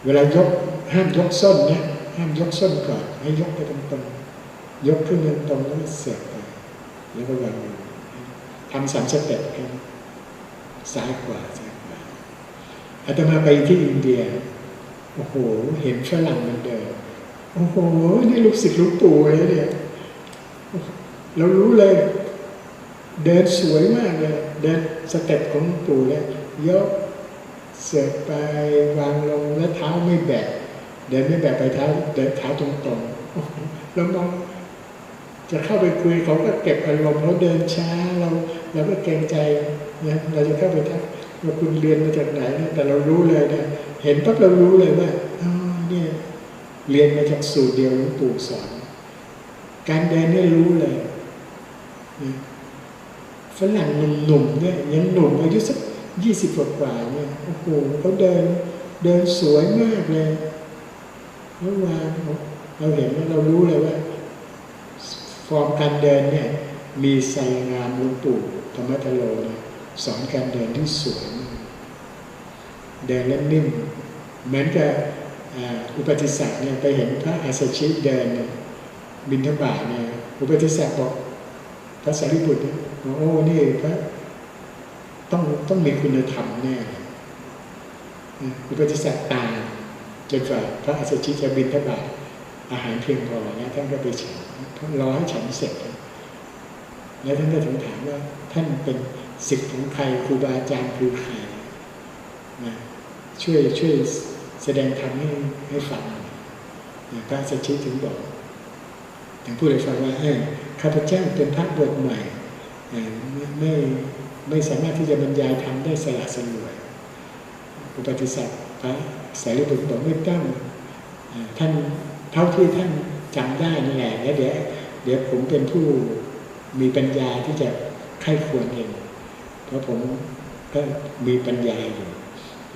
[SPEAKER 1] เวลายกห้ามยกส้นเนี่ยห้ามยกส้นก่อนให้ยกไปตรงๆยกขึ้นตรงๆแล้วก็เสียบไปแล้วก็วางลงทำ3 สเต็ปกันซ้ายขวาอาตมาไปที่อินเดียโอ้โหเห็นฝรั่งมันเดินโอ้โหนี่ลูกศิษย์หลวงปู่เลยเนี่ยเรารู้เลยเดินสวยมากเลยเดินสเต็ปของหลวงปู่เลยยกเสือกไปวางลงแล้วเท้าไม่แบะเดินไม่แบะไปเท้าเดินเท้าตรงๆแล้วมองจะเข้าไปคุยเขาก็เก็บอารมณ์เขาเดินช้าเราก็เกรงใจเนี่ยเราจะเข้าไปทักว่าคุณเรียนมาจากไหนนะแต่เรารู้เลยนะเห็นปั๊บเรารู้เลยว่าอ๋อเนี่ยเรียนมาจากสูตรเดียวหลวงปู่สอนการเดินเนี่ยรู้เลยฝรั่งหนุ่มๆเนี่ยยังหนุ่มอายุสัก20 กว่าเนี่ยโอ้โหเขาเดินสวยมากเลยแล้ววางเราเห็นว่าเรารู้เลยว่าฟอร์มการเดินเนี่ยมีไสงามหลวงปู่ธรรมทโลเนี่ยสอนการเดินที่สวยมากเดินแล้วนิ่มเหมือนกับอุปติสสะเนี่ยไปเห็นพระอาสชิเดินบิณฑบาตเนี่ยอุปติสสะบอกพระสารีบุตรเนี่ยโอ้นี่พระต้องมีคุณธรรมแน่อุปติสสะตามจนกว่าพระอาสชิจะบิณฑบาตอาหารเพียงพอเนี่ยท่านก็ไปฉันรอให้ฉันเสร็จแล้วท่านก็ถึงถามว่าท่านเป็นศิษย์ของใครครูบาอาจารย์คือใครนะช่วยแสดงธรรมให้ฟังพระสัชชิถึงบอกถึงพูดให้ฟังว่าข้าพเจ้าเป็นพระบวชใหม่ไม่สามารถที่จะบรรยายธรรมได้สละสลวยอุปติสสะพระสารีบุตรบอกไม่ต้องท่านเท่าที่ท่านจำได้นี่แหละแล้วเดี๋ยวผมเป็นผู้มีปัญญาที่จะ ใครควรเองเพราะผมก็มีปัญญาอยู่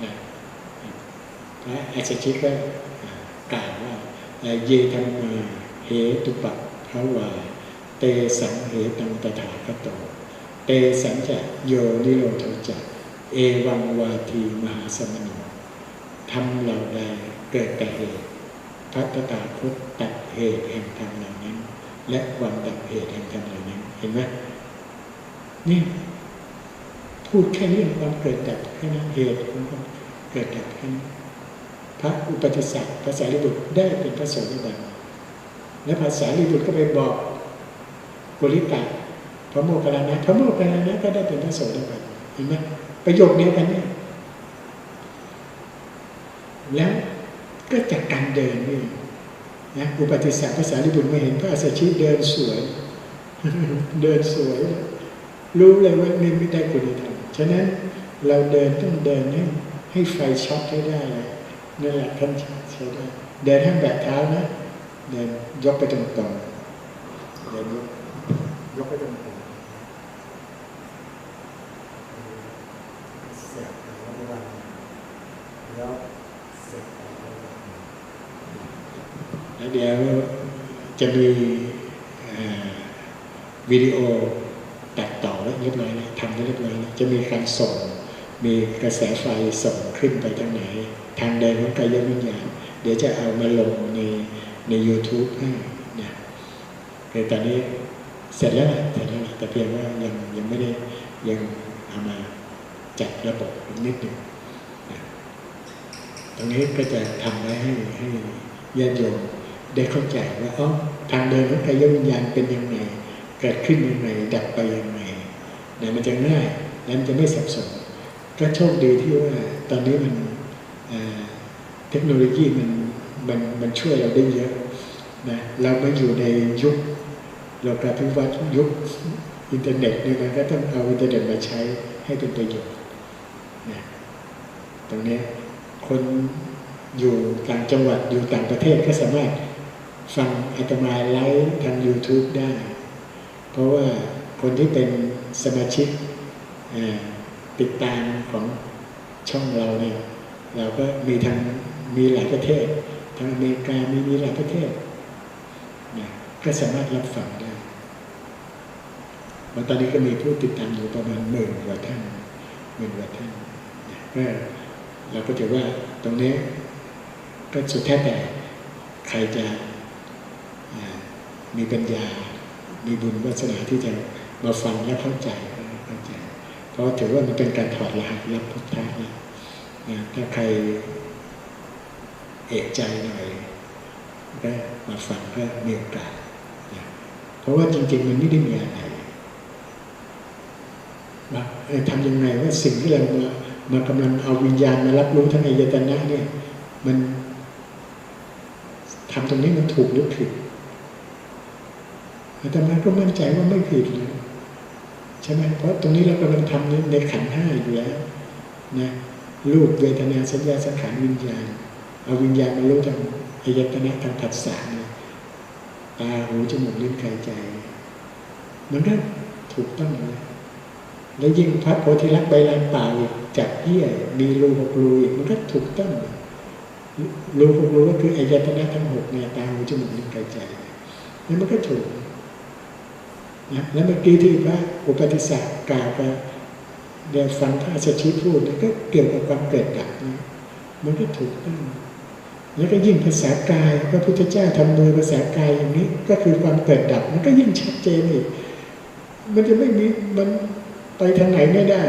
[SPEAKER 1] นะพระอัศชิตก็กล่าวว่าเยธรรมาเหตุปัปภวาเตสังเหตังตถาคตโตเตสัญจะโยนิโรธจะเอวังวาทีมหาสมโนทำเหล่าใดเกิดแต่เหตุพระตถาคตตัดเหตุแห่งธรรมเหล่านั้นและความดับเหตุแห่งธรรมเหล่านั้นเห็นไหมนี่พูดแค่เรื่องความเกิดดับแค่นั้นเหตุของความเกิดดับแค่นั้นพระอุปติสสะภาษาลิบุตรได้เป็นพระโสดาบันและภาษาลิบุตรก็ไปบอกกุลิกะพระโมคคัลลานะพระโมคคัลลานะก็ได้เป็นพระโสดาบันเห็นไหมประโยคเดียวกันเนี่ยแล้วก็จากการเดินนี่นะอุปติสสะภาษาลิบุตรมาเห็นพระอัสสชิเดินสวย เดินสวยรู้เลยว่านี่ไม่ได้คุณธรรมฉะนั้นเราเดินต้องเดินให้ไฟช็อตให้ได้นั่นแหละท่านใช้ได้เดินให้แบบเท้านะเดินยกไปตรงๆเดินยกไปตรงๆเสียบแล้วเสียบแล้วเดี๋ยวจะมีวิดีโอตัดต่อแล้วเรียบร้อยแล้วทำเรียบร้อยแล้วจะมีการส่งมีกระแสไฟส่งขึ้นไปทางไหนทางเดินของกายวิญญาณเดี๋ยวจะเอามาลงใน YouTube ให้นะคือตอนนี้เสร็จแล้วแต่เพียงว่ายังไม่ได้ยังเอามาจัดระบบนิดหนึ่งนะตรงนี้ก็จะทำไว้ให้ญาติโยมได้เข้าใจว่าทางเดินของกายวิญญาณเป็นยังไงเกิดขึ้นยังไงดับไปยังไงนะมันจะง่ายและมันจะไม่สับสนก็โชคดีที่ว่าตอนนี้มันเทคโนโลยีมันช่วยเราได้เยอะนะเรามาอยู่ในยุคโลกาภิวัตน์ยุคอินเทอร์เน็ตเนี่ยมันก็ต้องเอาอินเทอร์เน็ตมาใช้ให้เป็นประโยชน์นะตรงนี้คนอยู่ต่างจังหวัดอยู่ต่างประเทศก็สามารถฟังอาตมาไลฟ์ทาง YouTube ได้เพราะว่าคนที่เป็นสมาชิกติดตามของช่องเราเนี่ยเราก็มีหลายประเทศทางอเมริกามีหลายประเทศนะก็สามารถรับฟังได้ตอนนี้ก็มีผู้ติดตามอยู่ประมาณ10,000 กว่าท่านก็เราก็ถือว่าตรงนี้ก็สุดแท้แต่ใครจะมีปัญญามีบุญวาสนาที่จะมาฟังและเข้าใจเพราะถือว่ามันเป็นการถอดรหัสรับพุทธะนะถ้าใครเอกใจหน่อยก็มาฟังก็มีโอกาสนะเพราะว่าจริงๆมันไม่ได้มีอะไรทำยังไงว่าสิ่งที่เรามากำลังเอาวิญญาณมารับรู้ทั้งอายตนะเนี่ยมันทำตรงนี้มันถูกหรือผิดอาตมาก็มั่นใจว่าไม่ผิดเลยใช่ไหมเพราะตรงนี้เรากำลังทำในขันธ์ 5อยู่แล้วนะรูปเวทนาสัญญาสังขารวิญญาณเอาวิญญาณมารู้ทางอายตนะทางผัสสะเนี่ยตาหูจมูกลิ้นกายใจมันก็ถูกต้องเลยแล้วยิ่งพระโพธิลักษณ์ใบลานป่าอีกจับเหี้ยมีรู6 รูอีกมันก็ถูกต้องรู6 รูก็คืออายตนะทั้ง6เนี่ยตาหูจมูกลิ้นกายใจแล้วมันก็ถูกนะแล้วเมื่อกี้ที่พระอุปติสสะกล่าวไปเดี๋ยวฟังพระอัสสชิพูดก็เกี่ยวกับความเกิดดับนะมันก็ถูกต้องแล้วก็ยิ่งภาษากายพระพุทธเจ้าทำมือภาษากายอย่างนี้ก็คือความเกิดดับมันก็ยิ่งชัดเจนอีกมันจะไม่มีมันไปทางไหนไม่ได้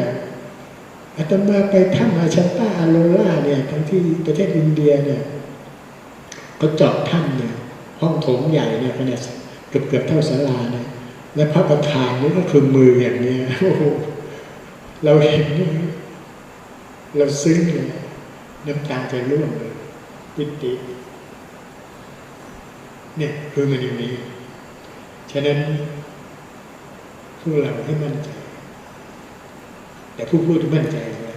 [SPEAKER 1] อาตมาไปถ้ำอาชันตาอาโลล่าเนี่ยทั้งที่ประเทศอินเดียเนี่ยเขาเจาะถ้ำเนี่ยห้องโถงใหญ่เนี่ยขนาดเกือบเท่าศาลาเนี่ยและพระประธานนี่ก็คือมืออย่างนี้โอ้โหเราเห็นนี่เราซึ้งเลยน้ำตาจะร่วงเลยปิติเนี่ยคือมันอย่างนี้ฉะนั้นพวกเราให้มั่นใจแต่ผู้พูดมั่นใจว่า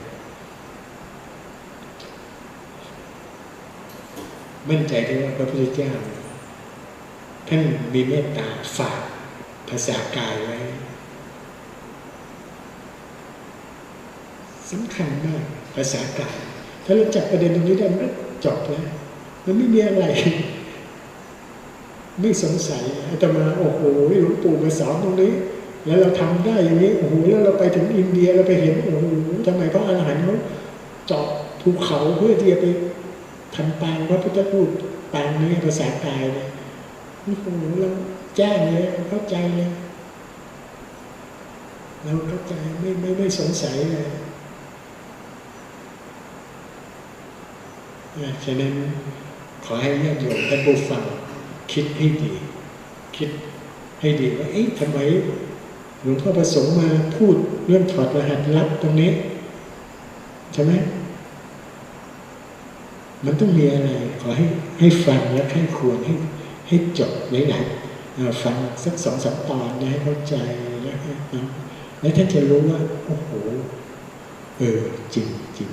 [SPEAKER 1] มั่นใจที่ว่าพระพุทธเจ้าท่านมีเมตตาฝากภาษากายไว้ สำคัญมากภาษากายถ้าเราจับประเด็นตรงนี้ได้มันก็จบแล้วมันไม่มีอะไรไม่สงสัยอาตมาโอ้โหหลวงปู่มาสอนตรงนี้แล้วเราทำได้อย่างนี้โอ้โหแล้วเราไปถึงอินเดียเราไปเห็นโอ้โหทำไมพระอรหันต์เขาเจาะภูเขาเพื่อที่จะไปทำปางพระพุทธรูปปางนี้ภาษากายเนี่ยโอ้โหเราแจ้งเลยเข้าใจเลยเราเข้าใจไม่สงสัยเลยฉะนั้นขอให้ญาติโยมท่านผู้ฟังคิดให้ดีคิดให้ดีว่าเอ๊ะทำไมหลวงพ่อประสงค์มาพูดเรื่องถอดรหัสลับตรงนี้ใช่ไหมมันต้องมีอะไรขอให้ฟังและให้ควรให้จบหลายๆฟังสัก2-3 ตอนนะให้เข้าใจแล้วท่านจะรู้ว่าโอ้โหจริง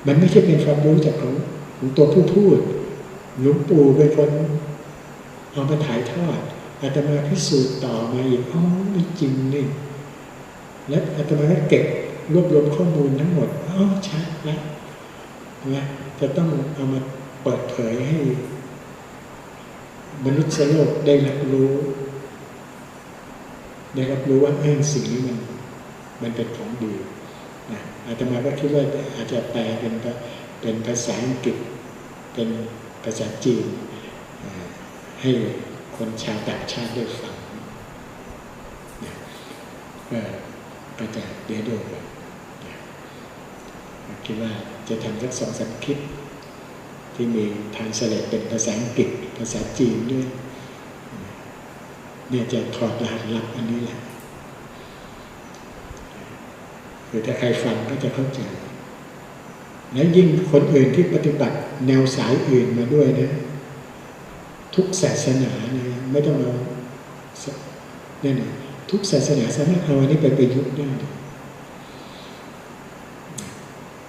[SPEAKER 1] มันไม่ใช่เป็นความรู้จากของตัวผู้พูดหลวงปู่เป็นคนเอามาถ่ายทอดอาตมาพิสูจน์ต่อมาอีกไม่จริงนี่และอาตมาก็เก็บรวบรวมข้อมูลทั้งหมดชัดแล้วนะจะต้องเอามาเปิดเผยให้มนุษย์โลกได้รับรู้ว่าสิ่งนี้มันเป็นของดีนะอาตมาก็คิดว่าอาจจะแปลเป็นภาษาอังกฤษเป็นภาษาจีนให้คนชาวต่างชาติได้ฟังนะก็จะเดี๋ยวดูนะคิดว่าจะทำสัก2-3 คลิปที่มีทางเสลดเป็นภาษาอังกฤษภาษาจีนด้วยเนี่ยจะถอดรหัสลับอันนี้แหละคือถ้าใครฟังก็จะเข้าใจและยิ่งคนอื่นที่ปฏิบัติแนวสายอื่นมาด้วยนะทุกศาสนาเนี่ยไม่ต้องเอาเนี่ยนะทุกศาสนาสามารถเอาอันนี้ไปประยุกต์ได้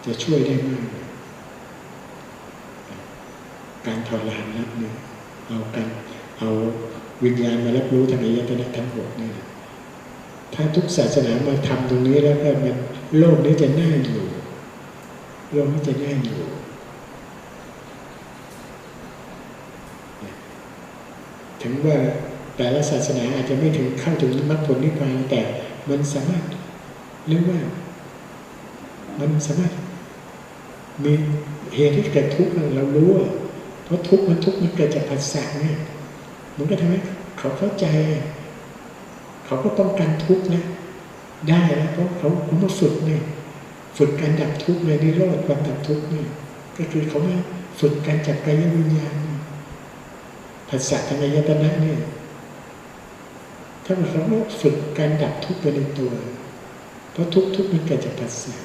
[SPEAKER 1] จะช่วยได้มากการถอดรหัสลับเนี่ยเอาวิญญาณมารับรู้ทางอายตนะทั้ง6เนี่ยถ้าทุกศาสนามาทำตรงนี้แล้วก็มันโลกนี้จะน่าอยู่โลกนี้จะน่าอยู่ถึงว่าแต่ละศาสนาอาจจะไม่ถึงเข้าถึงมรรคผลนิพพานแต่มันสามารถเรียกว่ามันสามารถมีเหตุที่เกิดทุกข์เรารู้เพราะทุกข์มันเกิดจากภาษาเนี่ยมันก็ทำให้เขาเข้าใจเขาก็ต้องการทุกข์นะได้แล้วเพราะเขามาฝึกเนี่ยฝึกการดับทุกข์ในนิโรธความดับทุกข์เนี่ยก็คือเขามาฝึกการจับกายวิญญาณภาษาทางอายตนะเนี่ยถ้าเขาว่าฝึกการดับทุกข์ไปในตัวเพราะทุกข์มันเกิดจากภาษา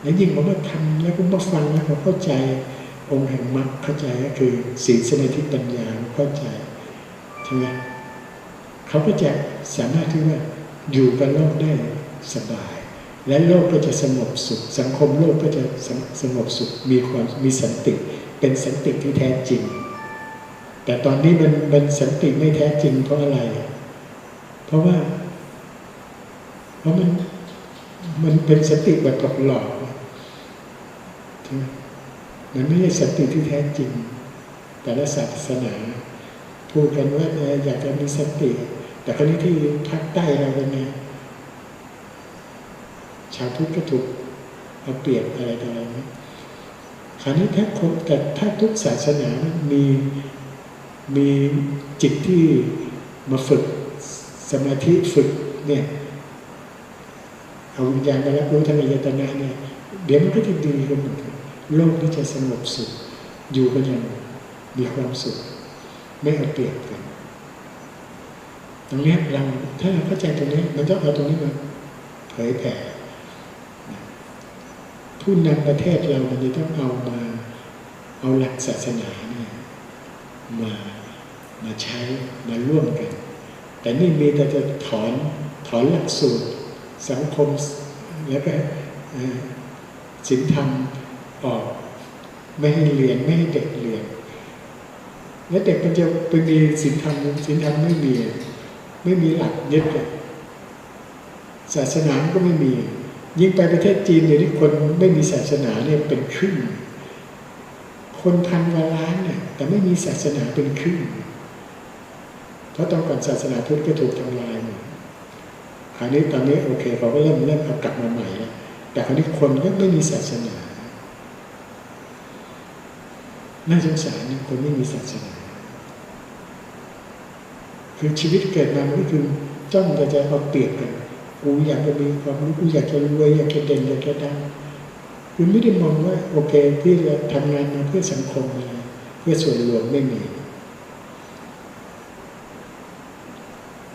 [SPEAKER 1] แล้วยิ่งผมมาทำแล้วผมมาฟังแล้วเขาเข้าใจองค์แห่งมรรคเข้าใจก็คือศีลสมาธิปัญญาเข้าใจใช่ไหมเขาก็จะสามารถที่ว่าอยู่กับโลกได้สบายและโลกก็จะสงบสุขสังคมโลกก็จะสงบสุขมีสันติเป็นสันติที่แท้จริงแต่ตอนนี้มันสันติไม่แท้จริงเพราะอะไรเพราะมันเป็นสันติแบบหลอกใช่ไหมมันไม่ใช่สันติที่แท้จริงแต่ละศาสนาพูดกันว่าอยากจะมีสันติแต่คราวนี้ที่ภาคใต้เราเป็นไงชาวพุทธก็ถูกเอาเปรียบอะไรต่ออะไรนะคราวนี้ถ้าทุกศาสนามีจิตที่มาฝึกสมาธิฝึกเนี่ยเอาวิญญาณมารับรู้ทางอายตนะเนี่ยเดี๋ยวมันก็จะดีกันหมดโลกนี้จะสงบสุขอยู่กันอย่างมีความสุขไม่เอาเปรียบกันตรงนี้ถ้าเราเข้าใจตรงนี้มันต้องเอาตรงนี้มาเผยแผ่ผู้นำประเทศเรามันจะต้องเอาหลักศาสนาเนี่ยมาใช้มาร่วมกันแต่นี่มีแต่จะถอนหลักสูตรสังคมแล้วก็ศีลธรรมออกไม่ให้เรียนไม่ให้เด็กเรียนแล้วเด็กมันจะไปมีศีลธรรมไม่มีหลักยึดเลยส ศาสนาก็ไม่มียิ่งไปประเทศจีนเดี๋ยวนี้คนไม่มีศาสนาเนี่ยเป็นครึ่งคนพันกว่าล้านเนี่ยแต่ไม่มีศาสนาเป็นครึ่งเพราะตอนก่อนศาสนาพุทธก็ถูกทำลายหมดคราวนี้ตอนนี้โอเคเขาก็เริ่มเอากลับมาใหม่แล้วแต่คราวนี้คนก็ไม่มีศาสนาน่าสงสารนะคนไม่มีศาสนาคือชีวิตเกิดมามันก็คือจ้องจะเอาเปรียบกันกูอยากจะมีความรู้กูอยากจะรวยอยากจะเด่นอยากจะดังคือไม่ได้มองว่าโอเคพี่จะทำงานมาเพื่อสังคมอะไรเพื่อส่วนรวมไม่มี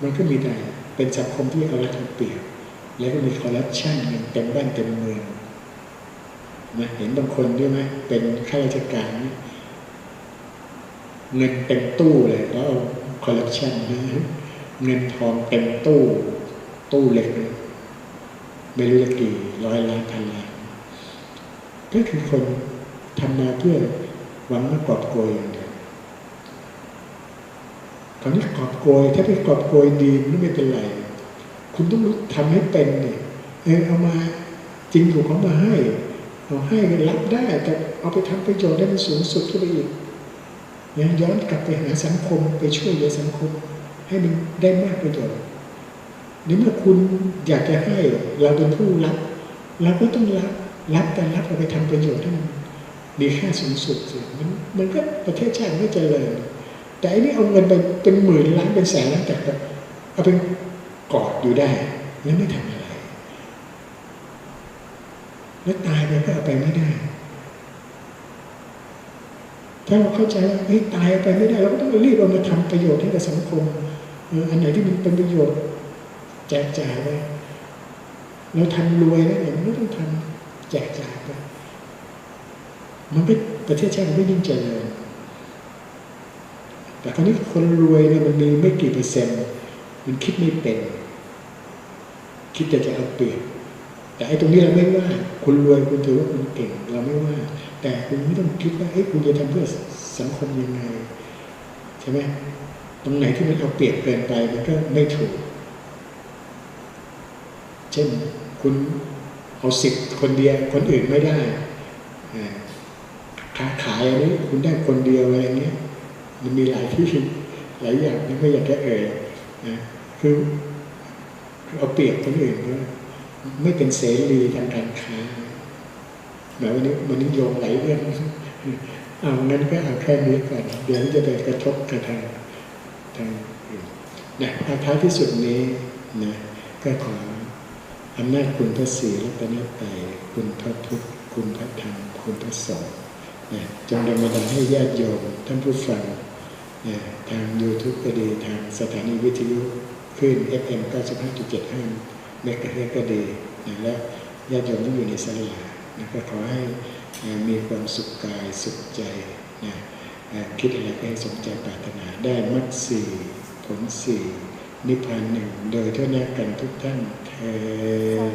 [SPEAKER 1] มันก็มีแต่เป็นสังคมที่เอารัดเอาเปรียบแล้วก็มีคอร์รัปชันเงินเต็มบ้านเต็มเมืองนะเห็นบางคนด้วยไหมเป็นข้าราชการเงินเต็มตู้เลยแล้วเอาคอร์รัปชันเงินทองเต็มตู้เหล็กไม่รู้จะกี่ร้อยล้านพันล้านก็คือคนทำมาเพื่อหวังมากอบโกยอย่างเดียวตอนนี้กอบโกยถ้าไปกอบโกยดีมันไม่เป็นไรคุณต้องรู้ทำให้เป็นเนี่ยเอามาจริงถูกเขามาให้เอาให้รับได้แต่เอาไปทำประโยชน์ได้มันสูงสุดขึ้นไปอีกย้อนกลับไปหาสังคมไปช่วยเหลือสังคมให้มันได้มากประโยชน์นี่เมื่อคุณอยากจะให้เราเป็นผู้รับเราก็ต้องรับแต่รับเอาไปทำประโยชน์ให้มันมีค่าสูงสุดสิมันก็ประเทศชาติไม่เจริญแต่อันนี้เอาเงินไปเป็นหมื่นล้านเป็นแสนล้านแต่เอาเป็นกอดอยู่ได้แล้วไม่ทำอะไรแล้วตายไปก็เอาไปไม่ได้ถ้าเราเข้าใจว่าตายไปไม่ได้เราก็ต้องรีบเอามาทำประโยชน์ให้กับสังคมอันไหนที่มันเป็นประโยชน์แจกจ่ายไปเราทำรวยแล้วเนี่ยมันก็ต้องทำแจกจ่ายไปมันไม่ประเทศชาติมันไม่ยิ่งเจริญแต่คราวนี้คนรวยเนี่ยมันมีไม่กี่เปอร์เซ็นต์มันคิดไม่เป็นคิดแต่จะเอาเปรียบแต่ไอ้ตรงนี้เราไม่ว่าคุณรวยคุณถือว่าคุณเก่งเราไม่ว่าแต่คุณไม่ต้องคิดว่าคุณจะทำเพื่อสังคมยังไงใช่ไหมตรงไหนที่มันเอาเปรียบเกินไปมันก็ไม่ถูกเช่นคุณเอา10คนเดียวคนอื่นไม่ได้ค้าขายอันนี้คุณได้คนเดียวอะไรเงี้ยมันมีหลายที่หลายอย่างที่ไม่อยากจะนะคือเอาเปรียบคนอื่นด้วยไม่เป็นเสรีทางการค้าหมายวันนี้โยงหลายเรื่องเอางั้นก็เอาแค่นี้ก่อนเดี๋ยวจะไปกระทบกับทางอื่นนะท้ายที่สุดนี้นะก็ขออำนาจคุณพระศรีรัตนตรัยคุณพระพุทธคุณพระธรรมคุณพระสงฆ์จงดลบันดาลให้ญาติโยมท่านผู้ฟังทาง YouTube ก็ดีทางสถานีวิทยุคลื่น FM 95.75 เมกะเฮิรตซ์ก็ดีและญาติโยมที่อยู่ในศาลาก็ขอให้มีความสุขกายสุขใจคิดอะไรก็ให้สมใจปรารถนาได้มรรคสี่ผลสี่นิพพานหนึ่งโดยทั่วหน้ากันทุกท่านเทอญ